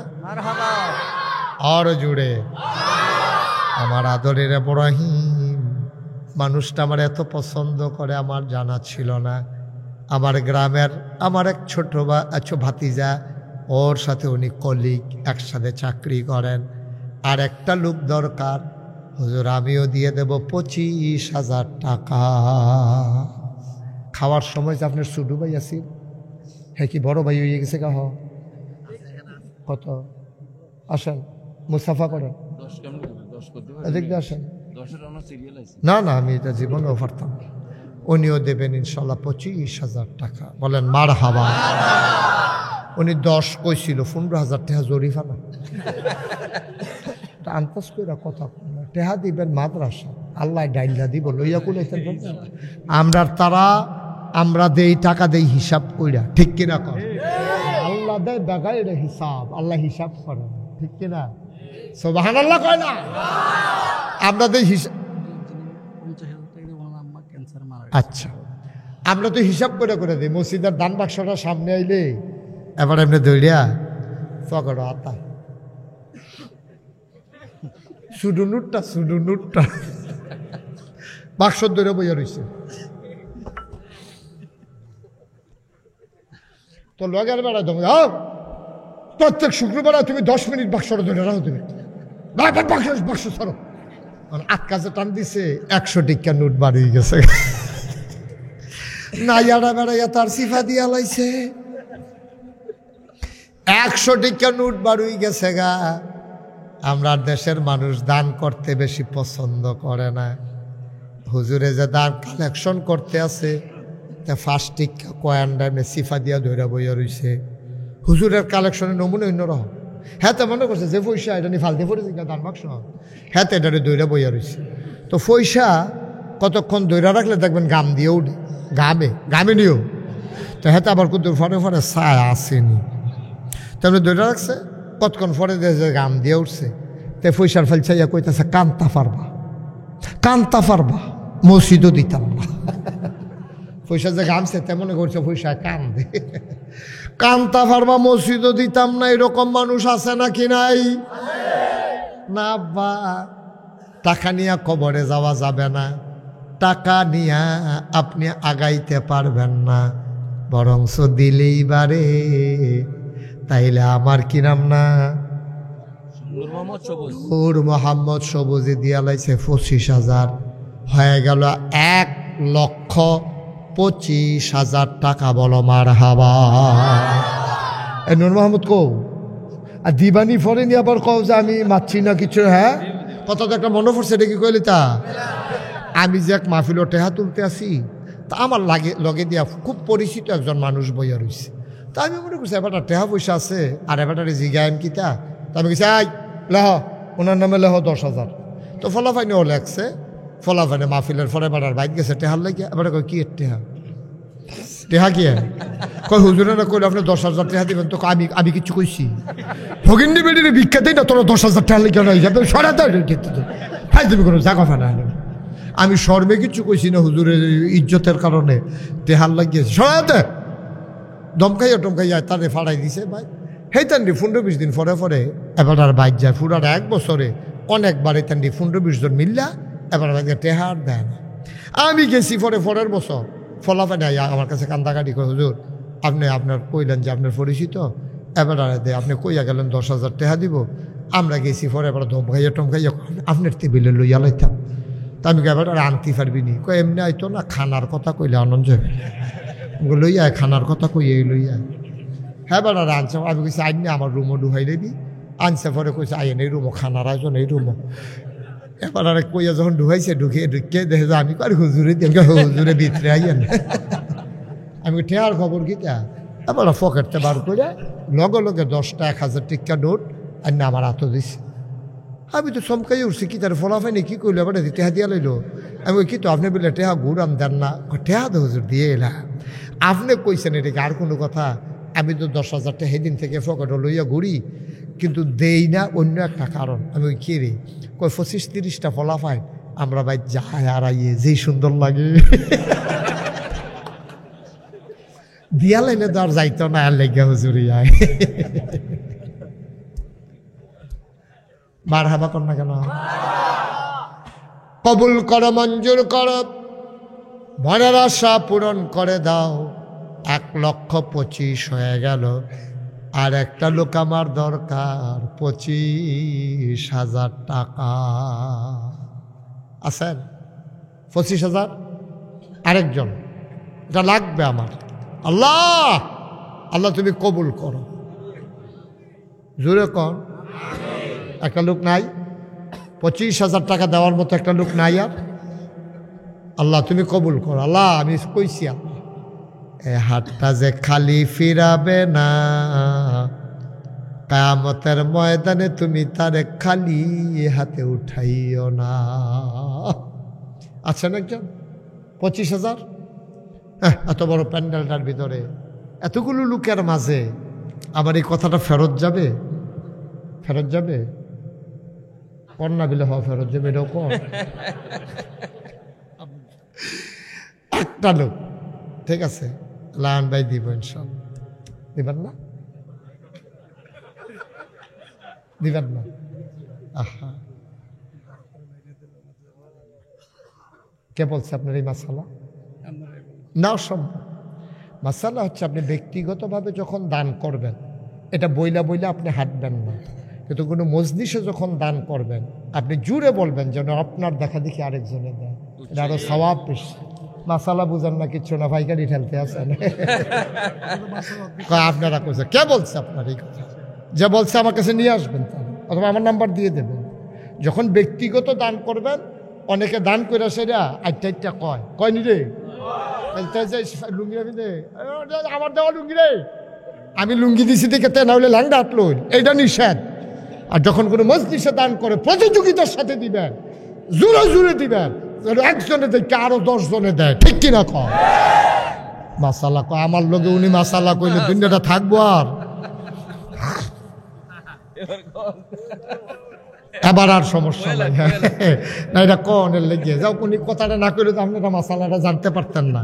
Speaker 1: আর জুড়ে। আমার আদরের ইব্রাহিম মানুষটা আমার এত পছন্দ করে আমার জানা ছিল না। আমার গ্রামের আমার এক ছোট ভাতিজা, ওর সাথে উনি কলিগ, একসাথে চাকরি করেন, আর একটা লোক দরকার। হুজুর আমিও দিয়ে দেব 25,000 টাকা। খাওয়ার সময় যে আপনার ছোট ভাই আছি, হ্যাঁ কি বড় ভাই হয়ে গেছে? কাহ কত? আসেন মুসাফা করেন, এদিকে আসেন। না না, আমি এটা জীবনেও পারতাম না। উনিও দেবেন ইনশাল্লাহ 25,000 টাকা। বলেন মারহাবা। উনি 10 কইছিল, 15,000 টাকা জরিফানা। আন্তাজ কইরা কথা টেহা দিবেন মাদ্রাসা, আল্লাহ ডাইলা দিব লইয়া কুলাইতেন। আমরা দেই টাকা দেই হিসাব কইরা, ঠিক কিনা কর? আল্লাহ দেয় বেগাইর হিসাব, আল্লাহ হিসাব করে, ঠিক কিনা? সুবহানাল্লাহ কয় না? আমরা দেই হিসাব। আচ্ছা, আমরা তো হিসাব করে দিই। মসজিদের দান বাক্সটা সামনে আইলে এবার এমনি দৌড়িয়া পকেট আতা শুধু নুটটা বাক্স ধরে বইয়া রয়েছে। তো লগের বেড়া তুমি প্রত্যেক শুক্রবার তুমি 10 মিনিট বাক্সটা ধরে রাখো, তুমি বাক্স ছাড়ো। আটকাছে টান দিছে, 100 টিকা নোট বাড়িয়ে গেছে। নাইয়ারা বেড়াইয়া তার সিফা দিয়া লাইছে, 100 টিকা নোট বাড়িয়ে গেছে গা। আমরা দেশের মানুষ দান করতে বেশি পছন্দ করে না। হুজুরে যে দান কালেকশন করতে আছে, তা 5 টিকা কয়েন ডাইমে সিফা দিয়া ধরে বইয়া রয়েছে। হুজুরের কালেকশনের নমুনা অন্যরকম। হ্যাঁ তো মনে করছে যে পয়সা এটা নিয়ে ফালতে পড়েছে দান বাক্স, হ্যাঁ তো এটা দৈরা বইয়া রয়েছে। তো পয়সা কতক্ষণ দৈরা রাখলে দেখবেন গাম দিয়ে উঠে, গামে নিও। তো হ্যাঁ তো আবার কিন্তু ফরে ছায় আসেনি, তেমনি দৈরা রাখছে। কতক্ষণ পরে দেখে গাম দিয়ে উঠছে। তো পয়সার ফেলছাইয়া কইতেছে কান্তা পারবা মসজিদও দিতাম না। পয়সা যে গামছে তেমন করছে পয়সা কান্দে, কান্তা পারবা মসজিদও দিতাম না। এরকম মানুষ আছে নাকি নাই? না বা টাকা নিয়ে কবরে যাওয়া যাবে না, টাকা নিয়ে আপনি আগাইতে পারবেন না, বরংস দিলেই বারে তাইলে আমার কি নাম না?
Speaker 2: নূর মোহাম্মদ সবুজ।
Speaker 1: নূর মোহাম্মদ সবুজে দিয়া লাইছে 25,000, হয়ে গেল 1,25,000 টাকা। বলো মার হাবা। এ নূর মোহাম্মদ কও আর দিবানি ফরেনি আবার কও যে আমি মারছি না কিছু। হ্যাঁ, কত তো একটা মনে পড়ছে, এটা কি কইলি তা? আমি যে এক মাহফিল টেহা তুলতে আসি, তা আমার লগে দিয়া খুব পরিচিত একজন মানুষ বইয়া রয়েছে। তা আমি মনে করছি এবারটা টেহা পয়সা আছে, আর এবারটারে জিগাইম কিতা। তা আমি কিছু আই লেহ, ওনার নামে লেহ 10,000। তো ফলাফাইনি ও লেখছে, ফলাফাইনে মাহফিলের পরে এবার বাইক গেছে টেহার লাগে। এবার কই কি টেহা? টেহা কি? কই হুজুরে না কইলে আপনি 10,000 টেহা দিবেন। তো আমি কিছু কইছি? ভগিন্দি বেডির বিখ্যাতই না, তোরা 10,000 টেহা লেগে নাই যাবে সরাতে হাই তুমি কোনো জায়গা ফানা। আমি শর্মে কিছু কইছি না, হুজুরের ইজ্জতের কারণে টেহার লাগিয়েছে সরাতে। দমকাইয়া টমকাইয়া তারে ফাড়াই দিছে ভাই। হেই তান্ডি 15-20 দিন পরে পরে এবার আর বাইক যায়। পুরার 1 বছরে অনেকবার এই তান্ডি 15-20 জন মিললা এবার বাইকে টেহার দেয় না। আমি গেছি পরের বছর, ফলাফল নাই আমার কাছে কান্দাকাটি কয় হুজুর আপনি আপনার কইলেন যে আপনার পরিচিত, এবার আর দে আপনি কইয়া গেলেন 10,000 টেহা দিব। আমরা গেছি পরে এবার ধমকাইয়া টমকাইয়া আপনার টেবিলে লইয়া লাইতাম। তা আমি এবার আর আনতে পারবি নি। কই এমনি আইতো না, খানার কথা কইলে আনন্দ যাবে, লইয়া খানার কথা কইয়ে লইয়া। হ্যাঁ এবার আর আনছে। আমি কইছি আইনি আমার রুমও ঢুকাই দেবি। আনছে পরে কইছে আইন এই রুমও, খানার আয়োজন এই রুমও। এবার আর কইয়া যখন ঢুকাইছে ঢুকিয়ে দেখে যে আমি কই হুজুরে দিয়ে হুজুরে ভিতরে আইয়েন। আমি ঠেয়ার খবর কিতা। এবার পকেটতে বার করে লগে লগে 10টা 1,000 টিকা নোট আর না আমার হাতও দিছে। আমি তো চমকাই উঠছি, কি তার ফলাফাইনি কি করলো? এবার টেহা দিয়া লইলো। আমি কি তো আপনি বললে টেহা ঘুরাম দেন না? টেহা তো হুজুর দিয়ে এলাম। আপনি কইছেন এটাকে আর কোনো কথা? আমি তো 10,000 টাকা সেদিন থেকে পকেটে লইয়া ঘুরি, কিন্তু দেই না অন্য একটা কারণ। আমি ওই কে রে? কই 25-30টা ফলাফাই আমরা ভাই যাই আর আইয়ে যেই সুন্দর লাগে দিয়া লাইলে তো আর যাইতো না, আর লেগে হুজুরি আয়। মার হাবা কর না কেন? কবুল করো, মঞ্জুর করো, মনের আশা পূরণ করে দাও। 1,25,000 হয়ে গেল, আর একটা লোক আমার দরকার 25,000 টাকা। আছেন 25,000? আরেকজন, এটা লাগবে আমার। আল্লাহ আল্লাহ তুমি কবুল করো। জোরে কর। একটা লোক নাই 25,000 টাকা দেওয়ার মতো, একটা লোক নাই আর? আল্লাহ তুমি কবুল করো। আল্লাহ আমি কইছি এ হাতটা যে খালি ফিরাবে না, কিয়ামতের ময়দানে তুমি তারে খালি হাতে উঠাইও না। আছেন একজন 25,000? এত বড় প্যান্ডেলটার ভিতরে এতগুলো লোকের মাঝে আবার এই কথাটা ফেরত যাবে? ফেরত যাবে? কন্যা বিলে হওয়া ফেরত যাবে, এটাও কর। একটা লোক, ঠিক আছে লায়ন ভাই দিব ইনশাল্লাহ। দিবেন না? দিবেন না? আহা, কে বলছে আপনার এই মাসালা? না সম্ভব। মাসালা হচ্ছে আপনি ব্যক্তিগতভাবে যখন দান করবেন, এটা বইলা বইলা আপনি হাঁটবেন না, কিন্তু কোনো মজলিসে যখন দান করবেন আপনি জুড়ে বলবেন যেন আপনার দেখা দেখি আরেকজনে দেয়, এটা আরো সওয়াব বেশি। মাসালা বুঝেন না কিচ্ছু না, ভাইকারি ঠেলতে আসেন। আপনারা কইছে কে বলছে আপনার এই কথা? যে বলছে আমার কাছে নিয়ে আসবেন, অথবা আমার নাম্বার দিয়ে দেবেন। যখন ব্যক্তিগত দান করবেন, অনেকে দান করে সেটা আইটা কয়নি রে লুঙ্গি দে, আমার দেওয়া লুঙ্গি রে, আমি লুঙ্গি দিছি দেখে তে না হলে ল্যাংডা আটলো, এইটা নিষেধ। আর যখন কোনো মজলিসে দান করে প্রতিযোগিতার সাথে দিবেন, জোরে জোরে দিবেন, একজনে দেখে আরো 10 জনে দেয়, ঠিক কিনা কয়? মাসালা কয় আমার লোকে উনি মাসালা কইলে দুনিয়াটা থাকবো আর? এবার আর সমস্যা নাই না, এটা কনের লেগে যাও। উনি কথাটা না করলে তো আপনারা মাসালাটা জানতে পারতেন না।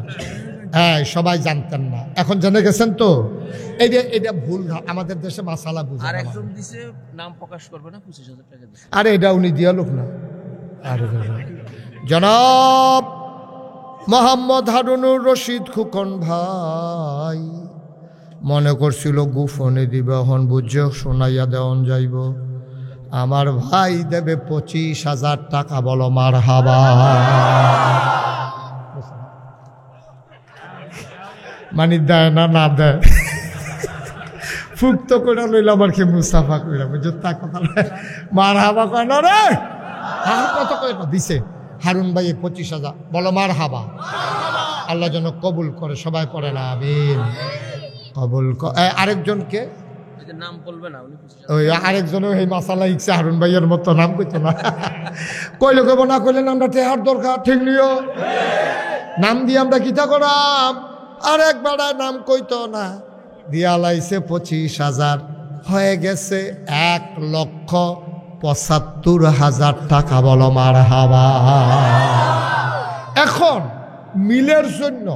Speaker 1: হ্যাঁ সবাই জানতেন না, এখন জেনে গেছেন তো। এটা ভুল, আমাদের দেশে মাসালা বুঝে।
Speaker 2: আর একজন দিছে নাম প্রকাশ করবে না, 25,000 টাকা দিছে।
Speaker 1: আরে এটা উনি দিয়া লোক না। আরে জনাব মোহাম্মদ হারুনুর রশিদ খুকন ভাই মনে করছিল গুফনে দিবে, এখন বুঝে শোনাইয়া দেওয়ান যাইব। আমার ভাই দেবে 25,000 টাকা, বলো মার হাবা। মানে দেয় না, না দেয়, ফুক্ত করে লইলাম আর কি, মুস্তাফা কইলাম, বুঝছো তা কথা মার হাবা কয় না রে। আর কত কয় না দিছে হারুন ভাই 25,000, বলো মার হাবা। আল্লাহ যেন কবুল করে, সবাই পড়ে না আমিন। কবুল আরেকজনকে
Speaker 2: এদের নাম বলবে না উনি 25,000
Speaker 1: ওই আরেকজনও এই মাসালা ইচ্ছে হারুন ভাইয়ের মতো নাম কইতো না, কইলে কব না কইলে নামটা টেহার দরকার, ঠিক নিও নাম দিয়ে আমরা কিতা করাম। আর একবার নাম কইতো না, দিয়া লাইছে 25,000, হয়ে গেছে 1,75,000 টাকা, বলো মার হাবা। এখন মিলের জন্য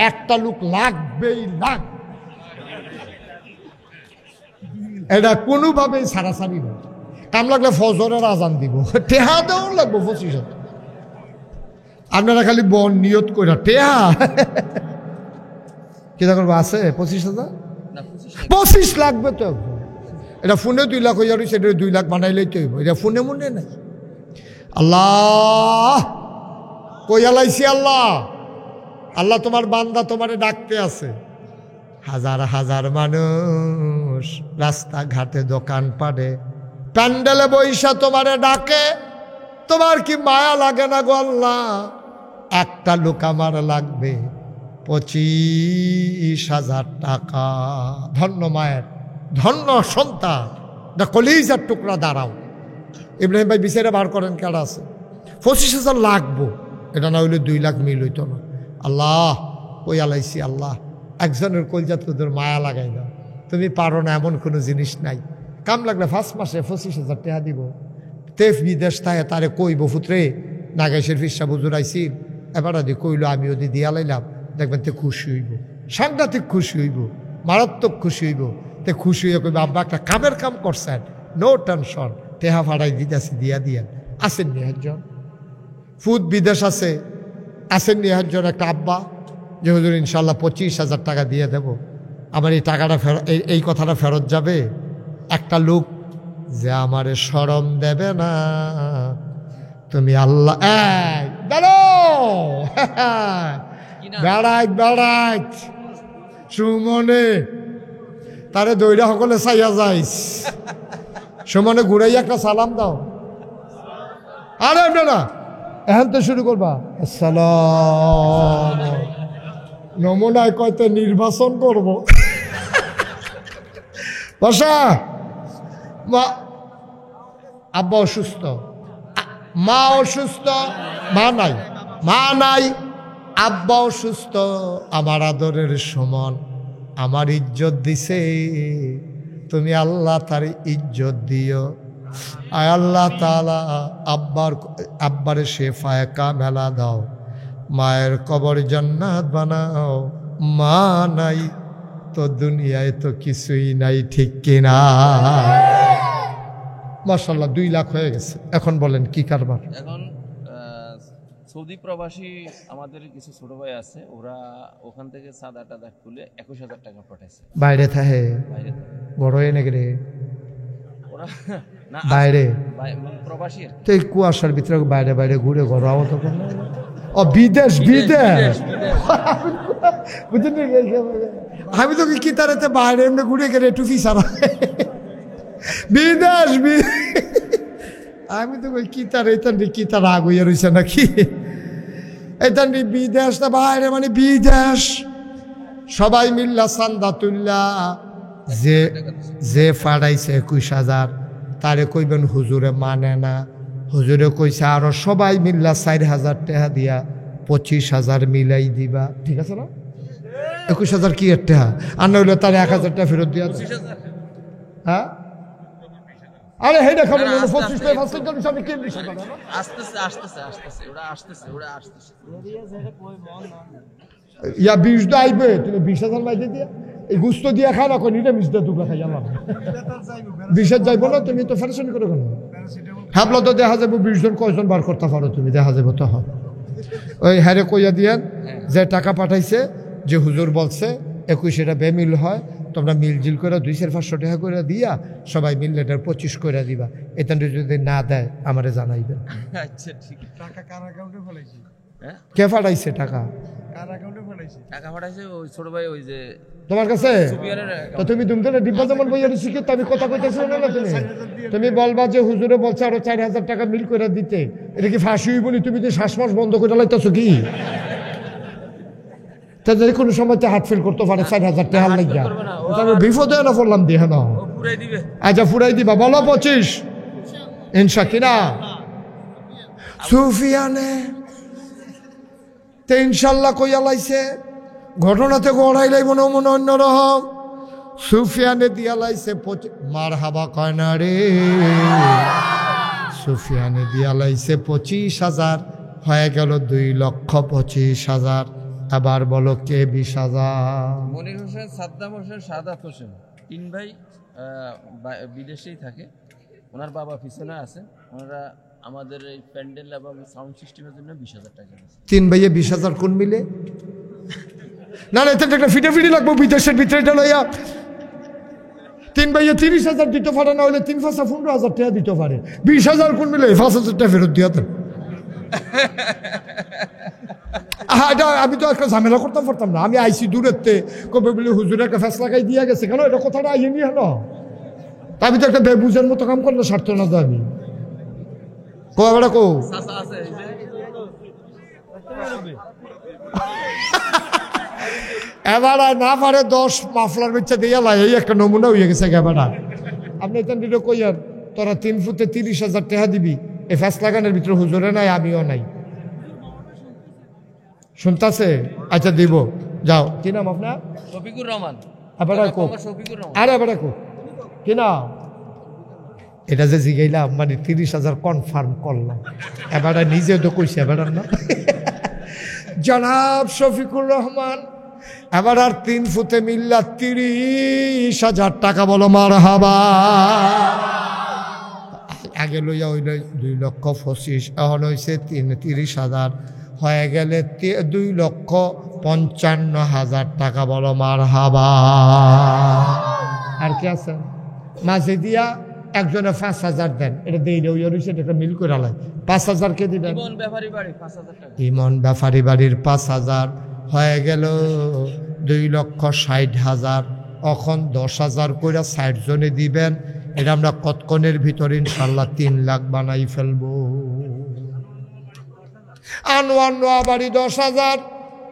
Speaker 1: একটা লোক লাগবেই, লাগবে, এটা কোনোভাবেই সারাসারি নয়। কাম লাগলে ফজরের আজান দিব, টেহা দেওয়ার লাগবো 25,000। আপনারা খালি বন নিয়ত করে টেহা কিনা করবো, আছে 25,000,
Speaker 2: না
Speaker 1: 25 লাগবে তো। এটা ফোনে 2 লাখ হয়ে যাবে, সেটা 2 লাখ বানাইলেই তো হইব, এটা ফোনে মনে নাই। আল্লাহ কইয়া লাইছি, আল্লাহ আল্লাহ তোমার বান্দা তোমারে ডাকতে আছে। হাজার হাজার মানুষ রাস্তাঘাটে, দোকান পাড়ে, প্যান্ডেলে বৈশা তোমারে ডাকে, তোমার কি মায়া লাগে না গো আল্লাহ? একটা লোক আমার লাগবে 25,000 টাকা। ধন্য মায়ের, ধন্য সন্তান, কলিজার টুকরা দাঁড়াও। ইব্রাহিম ভাই বিচারে বার করেন কেডা আছে, 25,000 লাগবো, এটা না হইলে 2 লাখ মিল হইতো না। আল্লাহ কই আলাইছি, আল্লাহ একজনের কলজা তোদের মায়া লাগাই দাও, তুমি পারো না এমন কোনো জিনিস নাই। কাম লাগলে 1st মাসে 25,000 টাকা দিব। তেফ বিদেশ থাকে তারে কইব, ফুতরে নাগেশের ফিসা বুঝুর আইসি, এবার দি কইল, আমি ওদি দিয়া লাইলাম, দেখবেন তে খুশি হইব, সাংঘাতিক খুশি হইব, মারাত্মক খুশি হইব। তে খুশি হয়ে কইব, আব্বা একটা কামের কাম করছেন, নো টেনশন, টেহা ফাড়াই দিতেছি, দিয়া দিয়েন। আসেন নি একজন ফুদ বিদেশ আছে, আসেন নি একজন একটা আব্বা, যে হুজুর ইনশাল্লাহ 25,000 টাকা দিয়ে দেব, আমার এই টাকাটা ফেরত, এই কথাটা ফেরত যাবে। একটা লোক যে আমারে শরম দেবে না, তুমি আল্লাহ বেড়াই বেড়াই সুমনে তারে দৈরা সকলে চাইয়া যাইস, সুমনে ঘুরাই একটা সালাম দাও। আরে না এখন তো শুরু করবা, আসসালাম, নমুনায় কয়তো নির্বাচন করব। বসা, আব্বা অসুস্থ, মা অসুস্থ, মা নাই, আব্বা অসুস্থ, আমার আদরের সমান, আমার ইজ্জত দিছে, তুমি আল্লাহ তার ইজ্জত দিও। আয় আল্লাহ তাআলা আব্বারে শেফায়ে কামেলা দাও, মায়ের কবর জান্নাত বানাও। মা নাই তো দুনিয়ায় তো কিছুই নাই, ঠিক কিনা? মাশাআল্লাহ 2 লাখ হয়ে গেছে। এখন বলেন কি কারবার?
Speaker 2: এখন সৌদি প্রবাসী আমাদের কিছু ছোট ভাই আছে, ওরা ওখান থেকে সাদা টাদা খুলে 21,000 টাকা পাঠাইছে।
Speaker 1: বাইরে থাকে,
Speaker 2: বাইরে
Speaker 1: বড় হয়ে নাকি রে?
Speaker 2: ওরা না
Speaker 1: বাইরে
Speaker 2: প্রবাসী আর কি।
Speaker 1: তো এই কুয়াশার ভিতরে বাইরে বাইরে ঘুরে ঘোরাও তো কোনো। ও বিদেশ, বিদেশ বুঝলেন? আমি তো কি তারাতে বাইরে এমনি ঘুরে গেলে একটু ফিসারা বিদেশ। আমি তো কি তার এইতান কি তার রাগ হইয়া রয়েছে নাকি? এইতান বিদেশ না বাইরে, মানে বিদেশ। সবাই মিল্লা চান্দা তুল্লা, যে ফাড়াইছে 21,000 তারে কইবেন হুজুরে মানে না। হুজুরে কইছে আরো সবাই মিল্লা 4,000 টাকা দিয়া 25,000 মিলাই দিবা, ঠিক আছে না? 21,000 কি এর টাকা? আর নইলে তার 1,000 টাকা ফেরত দিয়া। হ্যাঁ, আরে হেডা খবর হলো 25 আমি কি বিষয় না? ইয়া 20 দা আইবে, তুমি 20,000 মাইতে দিয়া এই গুস্ত দিয়া খাও না, কোন এটা 20 দা দুগলা খাই জানলাম 20 যাইব না। তুমি তো ফেরেশানি করে কেন? হাবলা তো দেখা যাবে 20 জন কয়জন বার করতে পারো তুমি, দেখা যাবে তো। ওই হারে কইয়া দিয়েন যে টাকা পাঠাইছে, যে হুজুর বলছে 21 বেমিল হয়, তোমরা মিলজিল করে 200-500 টাকা করে দিয়া সবাই মিললে এটার 25 করে দিবা। এটা যদি না দেয় আমারে জানাইবেন।
Speaker 2: আচ্ছা ঠিক।
Speaker 3: টাকা কার অ্যাকাউন্টে ফেলাইছি?
Speaker 2: হ্যাঁ
Speaker 1: কে পাঠাইছে টাকা?
Speaker 3: কার অ্যাকাউন্টে ফেলাইছি?
Speaker 2: টাকা পাঠাইছে ওই ছোট ভাই, ওই যে
Speaker 1: তোমার কাছে?
Speaker 2: সুপিয়ারের
Speaker 1: তো তুমি দুমদলে ডিব্বা যেমন বইয়া শিখে তো আমি কথা কইতেছো না তুমি বলবা যে হুজুরে বলছে আরো 4000 টাকা মিল করে দিতে, এটা কি ফাঁসি হইব নি? তুমি তো শ্বাস বন্ধ করে লাইতেছো কি? তাদের কোনো সময় হাত ফেল করতে পারে 4000 টাকা লাগিয়া, আমি বিপদে না পড়লাম দিয়ে না।
Speaker 2: ও পুরাই দিবে।
Speaker 1: আচ্ছা ফুরাই দিবা, বলো 25 ইনশা কিনা সুফিয়ানে তে ইনশাল্লাহ কইয়া লাইছে। ঘটনাতে গড়াই লাইব না মনে অন্যরকম। সুফিয়ানে দিয়া লাইছে মার হাবা কয় না রে, সুফিয়ানে দিয়া লাইছে 25,000, হয়ে গেল 2,25,000। আবার বলো কে 20,000?
Speaker 2: মনির হোসেন, সাদ্দাম হোসেন, সাদাত হোসেন, 3 ভাই বিদেশেই থাকে। ওনার বাবা পিছনে আছে। ওনারা আমাদের এই প্যান্ডেল এবং সাউন্ড সিস্টেমের জন্য 20,000 টাকা দিয়েছে।
Speaker 1: 3 ভাইয়ে 20,000 কোন মিলে? না না, এটা একটা ফিটে লাগবো বিদেশের ভিতরে। এটা লইয়া 3 ভাইয়ে 30,000 দিতে পারে, না হলে 3-15,000 টাকা দিতে পারে। 20,000 কোন মিলে? 5,000 টাকা ফেরত দিয়া তো। এটা আমি তো একটা ঝামেলা করতাম পারতাম না। আমি আইসি দূরেতে কবে বলি হুজুর একটা ফেস লাগাই দিয়া গেছে, কেন এটা কথাটা আইয়ে নিয়ে হলো। আমি তো একটা বেবুজের মতো কাম করলে স্বার্থ না তো আমি কোয়াটা কো
Speaker 2: আছে এই যে
Speaker 1: এবার না পারে 10 মাফলার বেচা দিয়ে লাই, এই একটা নমুনা হয়ে গেছে এবারটা। আপনি এখান থেকে কইয়ার তোরা 3 ফুটে 30,000 টাকা দিবি, এই ফ্যাস লাগানোর ভিতরে হুজুরে নাই, আমিও নাই। শুনতাছে? আচ্ছা দিব, যাও। কি নাম আপনার?
Speaker 2: শফিকুর রহমান।
Speaker 1: এবার কো
Speaker 2: শফিকুর রহমান।
Speaker 1: আরে এবার কো কি নাম? এটা যে জিগাইলাম মানে 30,000 কনফার্ম করলাম। এবার নিজে তো কইছে এবার না জনাব শফিকুর রহমান। এবার আর 3 ফুটে মিল্লা 30,000 টাকা, বলো মারহাবা। আগে লইয়া হইল 2,25,000, এখন হয়েছে 30,000, হয়ে গেলে 2,55,000 টাকা, বলো মারহাবা। আর কি আছে? মাঝে দিয়া একজনে 5,000 দেন, এটা দিয়ে ওই রয়েছে, এটা মিল করে আলাই। 5,000 কে দিবেন?
Speaker 2: ইমন ব্যাপারী বাড়ি 5,000 টাকা।
Speaker 1: ইমন ব্যাপারী বাড়ির 5,000, হয়ে গেল 2,60,000। এখন 10,000 করে 60 জনে দিবেন। এটা আমরা কতক্ষণের ভিতরে ইনশাল্লাহ 3 লাখ বানাই ফেলবো। আনোয়ার নোয়া বাড়ি 10,000,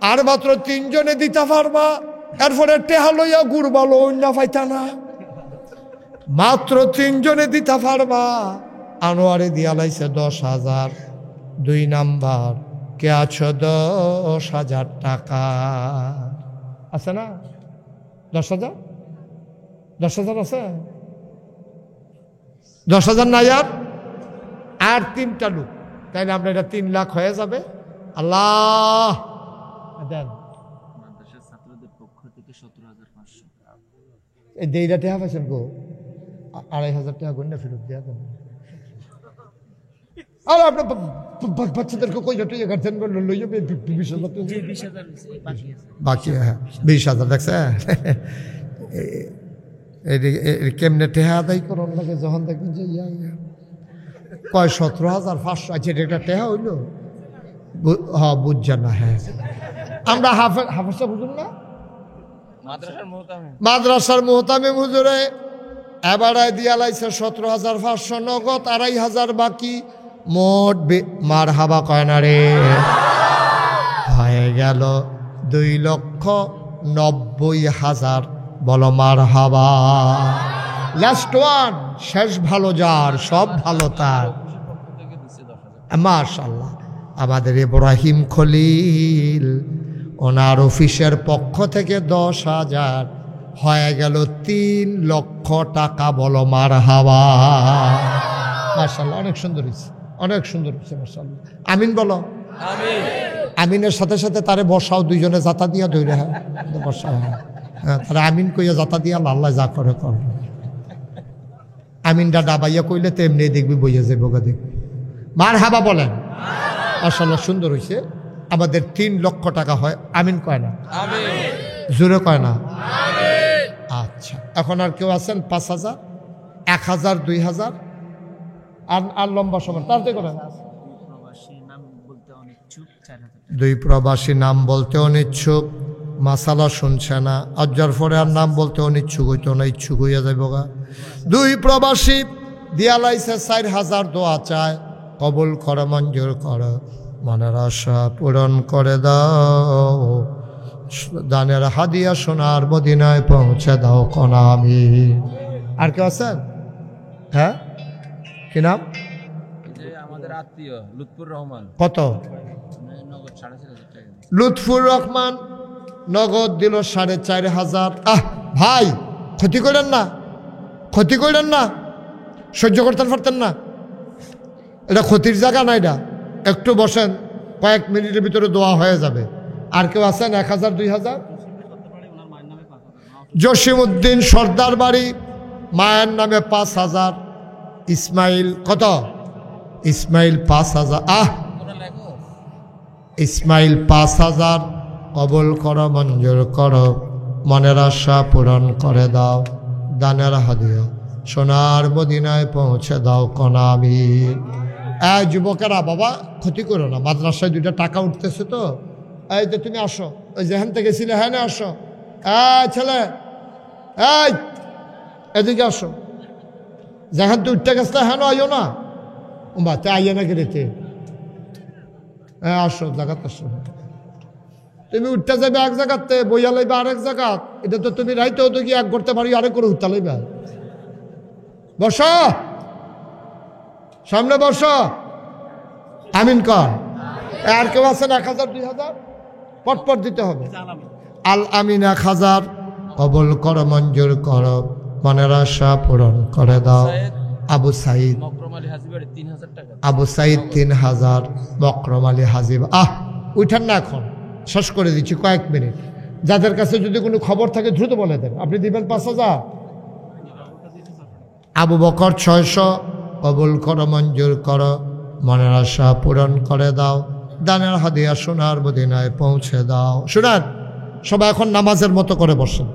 Speaker 1: আর মাত্র 3 জনে দিতে পারবা। এরপরে টেহা লইয়া গুড়বালো অন্য পাইতা না, মাত্র 3 জনে দিতে পারবা। আনোয়ারে দিয়া লাইছে 10,000। 2 নাম্বার কে আছো? 10,000 টাকা আছে না? 10,000 আছে? 10,000 নাই আর 3টা লোক, তাইলে আমরা এটা 3 লাখ হয়ে যাবে। আল্লাহ দেন।
Speaker 2: মাদ্রাসার ছাত্রদের পক্ষ থেকে 17,500।
Speaker 1: এই দেইটা টাকা পাইছেন গো? 2,500 টাকা গন্ডা ফেরত দেওয়া দেন। আর আপনার বাচ্চাদেরকে কই যাতে গার্জেন লই যাবে 20,000 বাকি। হ্যাঁ 20,000 দেখছে। কেমনে টেহা আদায় করন লাগে যখন দেখবেন যে কয় 17,500। আচ্ছা এটা টেহা হইল? হ্যাঁ বুঝছেন না? হ্যাঁ আমরা হাফেজটা বুঝুন না, মাদ্রাসার মোহতামে হুজুরে এবারে দিয়া লাইছে 17,500 নগদ, 2,500 বাকি, মোট মারহাবা কয় না রে? হয়ে গেল 2,90,000, বলো মারহাবা। লাস্ট ওয়ান, শেষ ভালো যার সব ভালো তার। মাশাআল্লাহ, আমাদের ইব্রাহিম খলিল ওনার অফিসের পক্ষ থেকে 10,000, হয়ে গেল 3 লক্ষ টাকা, বলো মারহাবা। মাশাআল্লাহ, অনেক সুন্দর হয়েছে, অনেক সুন্দর হয়েছে মাশাআল্লাহ। আমিন বলো।
Speaker 2: আমিন।
Speaker 1: আমিনের সাথে সাথে তারে বসাও, 2 জনে জাতা দিয়া ধরে। হ্যাঁ বসা, হ্যাঁ তারা আমিন কইয়া জাতা দিয়া আল্লাহ যা করে কর। আমিনটা ডাবাইয়া কইলে তো এমনি দেখবি বইয়া যাবো গা, দেখবি। মারহাবা বলেন। মাশাআল্লাহ সুন্দর হয়েছে। আমাদের 3 লক্ষ টাকা হয়। আমিন কয় না?
Speaker 2: আমিন।
Speaker 1: জোরে কয় না? আচ্ছা, এখন আর কেউ আছেন? 5,000, 1,000, 2,000, আর লম্বা সময় তাড়াতাড়ি করেন। দুই প্রবাসী নাম বলতে অনিচ্ছুক, মাসালা শুনছে না, আজ্জার পরে আর নাম বলতে অনিচ্ছুক হইতো না, ইচ্ছুক হইয়া যাইব গা। দুই প্রবাসী দিয়া লাইছে 4,000, দোয়া চায়, কবুল কর, মঞ্জুর কর, মনের আশা পূরণ করে দাও, দানের হাদিয়া সোনার মদিনায় পৌঁছে দাও কোনা আমি। আর কেউ আছেন? হ্যাঁ, কি নাম?
Speaker 2: যে আমাদের আত্মীয় লুৎফুর রহমান।
Speaker 1: কত?
Speaker 2: নগদ 4,500 টাকা।
Speaker 1: লুৎফুর রহমান নগদ দিল 4,500। ভাই, ক্ষতি করেন না, ক্ষতি করেন না, সহ্য করতে পারতেন না, এটা ক্ষতির জায়গা না, এটা একটু বসেন, কয়েক মিনিটের ভিতরে দোয়া হয়ে যাবে। আর কেউ আছেন? 1,000, 2,000? জসিমউদ্দিন সর্দার বাড়ি, মায়ের নামে 5,000। ইসমাইল কত? ইসমাইল 5,000। ইসমাইল 5,000, কবুল করো, মঞ্জুর করো, মনের আশা পূরণ করে দাও, দানের হাদিয়া সোনার মদিনায় পৌঁছে দাও কোনা আমি। যুবকেরা বাবা ক্ষতি করো না, মাদ্রাসায় 2টা টাকা উঠতেছে তো, এই যে তুমি আসো, ওই যেখান থেকে ছিলে, হ্যাঁ না, আসো, ছেলে, এই এদিকে আসো, যেখান তুই উঠতে গেছে হ্যাঁ আইও না, বা তে আইয়ে নাকি রেতে, হ্যাঁ আসো, জায়গাতে আসো। তুমি উঠতে যাবে এক জায়গাতে, বইয়া লাইবে আরেক জায়গা, এটা তো তুমি রাইতেও তো কি এক করতে পারি, আরেক করে উঠতে লাইবে। বস, সামনে বস, আমিন কর। আর কেউ আছেন? 1,000, 2,000? পটপট দিতে হবে। আল আমিন 1,000, কবুল কর, মঞ্জুর কর, মনের আশা পূরণ করে দাও। আবু সাইদ, আবু সাইদ 3,000, মকরম আলী হাজিব। উঠেন না, এখন শেষ করে দিচ্ছি, কয়েক মিনিট। যাদের কাছে যদি কোনো খবর থাকে দ্রুত বলে দেন। আপনি দিবেন 5,000। আবু বকর 600, কবুল করো, মঞ্জুর করো, মনের আশা পূরণ করে দাও, দানের হাদিয়া সোনার মদিনায় পৌঁছে দাও। শুনেন, সবাই এখন নামাজের মতো করে বসেন,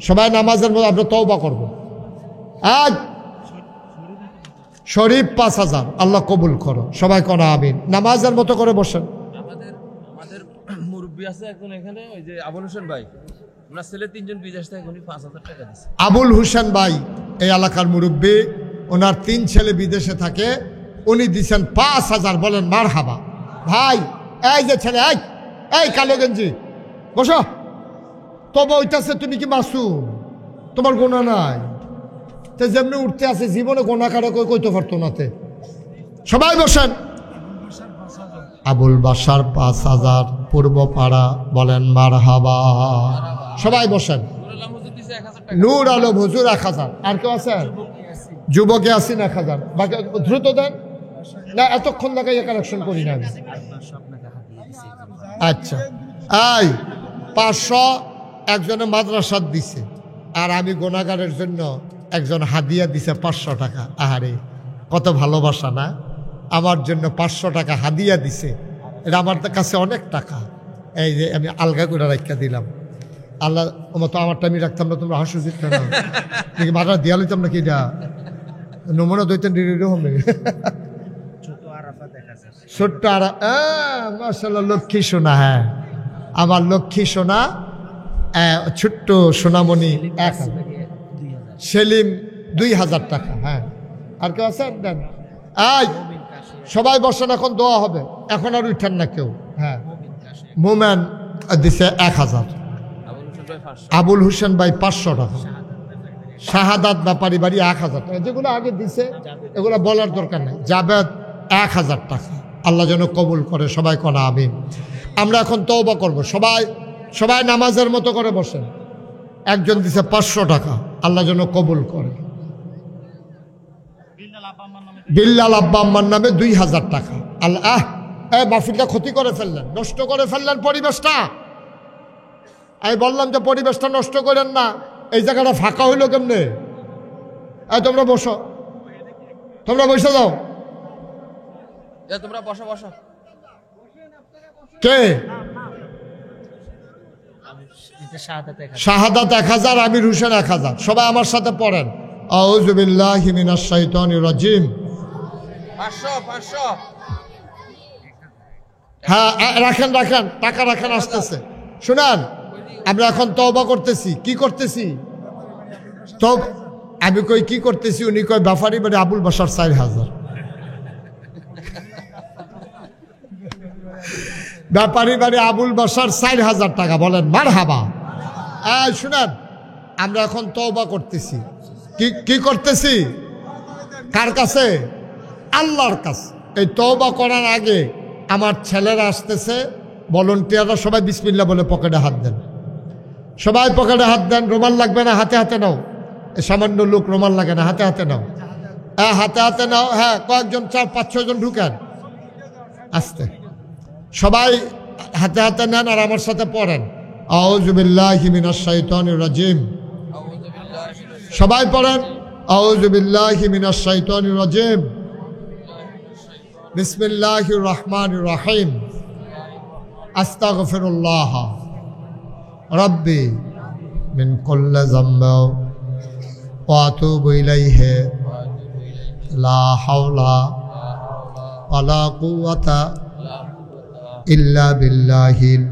Speaker 1: সবাই নামাজের মতো। আমরা তওবা করব। আজ শরীফ 5,000, আল্লাহ কবুল করো, সবাই কোনা আমিন। নামাজের মতো করে বসেন।
Speaker 2: আমাদের মুরব্বী আছে এখন এখানে, ওই যে আবুল হোসেন ভাই, ওনার ছেলে 3জন বিদেশ থেকে, উনি 5,000 টাকা দিচ্ছে।
Speaker 1: আবুল হোসেন ভাই এই এলাকার মুরব্বী, ওনার 3 ছেলে বিদেশে থাকে, উনি দিচ্ছেন 5,000। বলেন মারহাবা। ভাই, এই যে ছেলে, এই কালো গেঞ্জি, বসো। তবে ওইটাছে, তুমি কি মাসুম? তোমার গোনা নাই, তো যেমনি উঠতে আছে জীবনে গোনা কারো কইতে পারতো নাতে। সবাই বসেন। আবুল বাসার 5,000, পূর্ব পাড়া। বলেন মারহাবা। সবাই বসেন। নূর আলম হুজুর 1,000। আর কেউ আছেন? যুবকে আসেন 1,000। বাকি দ্রুত দেন না, এতক্ষণ লাগাইয়া কালেকশন করি না আমি। আচ্ছা, এই 500 একজনে মাদ্রাসাত দিছে, আর আমি গোনাগারের জন্য একজন হাদিয়া দিছে 500 টাকা। আহারে, কত ভালোবাসা না! আমার জন্য 500 টাকা হাদিয়া দিছে, এটা আমার কাছে অনেক টাকা। এই যে আমি আলগা করে রাখা দিলাম। আল্লাহ তো আমারটা আমি রাখতাম না, তোমরা হাসু জিত না, দেখি মাদ্রাস দিয়া লইতাম নাকি, এটা নমুনা দইতেন হবে। ছোট্ট আর মাশাআল্লাহ, লক্ষ্মী সোনা। হ্যাঁ, আমার লক্ষ্মী সোনা, ছোট্ট সোনামণি 1,000। সেলিম 2,000 টাকা। হ্যাঁ, আর কেউ আছে? দেন। সবাই বসেন, এখন দোয়া হবে, এখন আর উঠেন না কেউ। হ্যাঁ, মোমেন দিছে 1,000। আবুল হোসেন ভাই 500 টাকা। শাহাদাত ব্যাপারী বাড়ি 1,000 টাকা। যেগুলো আগে দিছে এগুলো বলার দরকার নেই। জাবেদ 1,000 টাকা। আল্লাহ যেন কবুল করে, সবাই কোনা আমিন। আমরা এখন তওবা করব। সবাই নামাজের মতো করে বসেন। একজন দিছে 500 টাকা, আল্লাহ যেন কবুল করে। বিল্লাল আব্বা আম্মার নামে 2,000 টাকা। আল্লাহ, মাহফিলটা ক্ষতি করে ফেললেন, নষ্ট করে ফেললেন পরিবেশটা। আমি বললাম যে পরিবেশটা নষ্ট করেন না। এই জায়গাটা ফাঁকা হইল কেমনে? তোমরা বসো, তোমরা বসে যাও।
Speaker 2: তোমরা বসো বসো।
Speaker 1: কে? শাহাদাত 1000, আমির হোসেন 1000। সবাই আমার সাথে পড়েন, আউযু বিল্লাহি মিনাশ শাইতানির রাজিম।
Speaker 2: 500
Speaker 1: হ্যাঁ রাখেন রাখেন, টাকা রাখেন, আসতেছে। শুনান, আমরা এখন তওবা করতেছি। কি করতেছি? তো আমি কই কি করতেছি, উনি কয় ব্যাপারী বাড়ি আবুল বাসার 4000। ব্যাপারী বাড়ি আবুল বাসার 4000 টাকা। বলেন মারহাবা। শুনান, আমরা এখন তওবা করতেছি। কি করতেছি? কার কাছে? আল্লাহর কাছে। এই তওবা করার আগে আমার ছেলেরা আসতেছে, ভলান্টিয়াররা, সবাই বিসমিল্লাহ বলে পকেটে হাত দেন। সবাই পকেটে হাত দেন। রুমাল লাগবে না, হাতে হাতে নাও। এই সামান্য লোক, রুমাল লাগে না, হাতে হাতে নাও। হ্যাঁ হাতে হাতে নাও। হ্যাঁ কয়েকজন, 4-5-6 জন ঢুকেন আস্তে। সবাই হাতে হাতে নেন আর আমার সাথে পড়েন, আউযু বিল্লাহি মিনাশ শাইতানির রাজিম। সবাই পড়েন, আউযু বিল্লাহি মিনাশ শাইতানির রাজিম, বিসমিল্লাহির রহমানির রহিম, আস্তাগফিরুল্লাহ রাব্বি মিন কুল্লি যামবি ওয়া আতুবু ইলাইহি লা হাওলা ওয়ালা কুওয়াতা ইল্লা বিল্লাহিল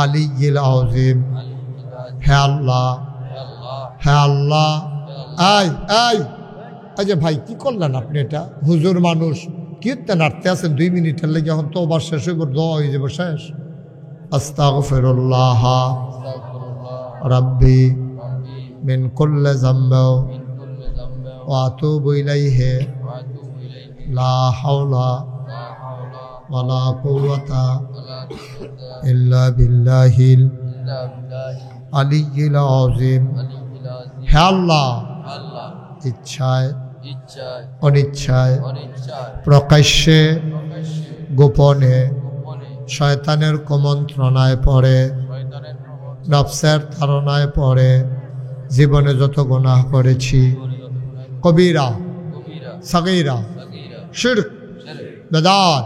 Speaker 1: আলিয়্যিল আযীম। হে আল্লাহ, হে আল্লাহ। এই যে ভাই, কি করলেন আপনি? এটা হুজুর মানুষ, কি নাড়তে আছেন 2 মিনিটের লেগে? এখন তো ওবার শেষ হইব, দোয়া হয়ে যাবে শেষ। আস্তাগফিরুল্লাহ রাব্বি মিন কুল্লি যামবি ওয়া আতুবু ইলাইহি লা হাওলা ওয়ালা কুওয়াতা ইল্লা বিল্লাহিল আলিয়্যিল আযীম। হে আল্লাহ, ইচ্ছায় অনিচ্ছায়, প্রকাশ্যে গোপনে, শয়তানের কুমন্ত্রণায় পড়ে, নফসের ধারণায় পড়ে জীবনে যত গুনাহ করেছি, কবিরা সগীরা শিরক বেদাত,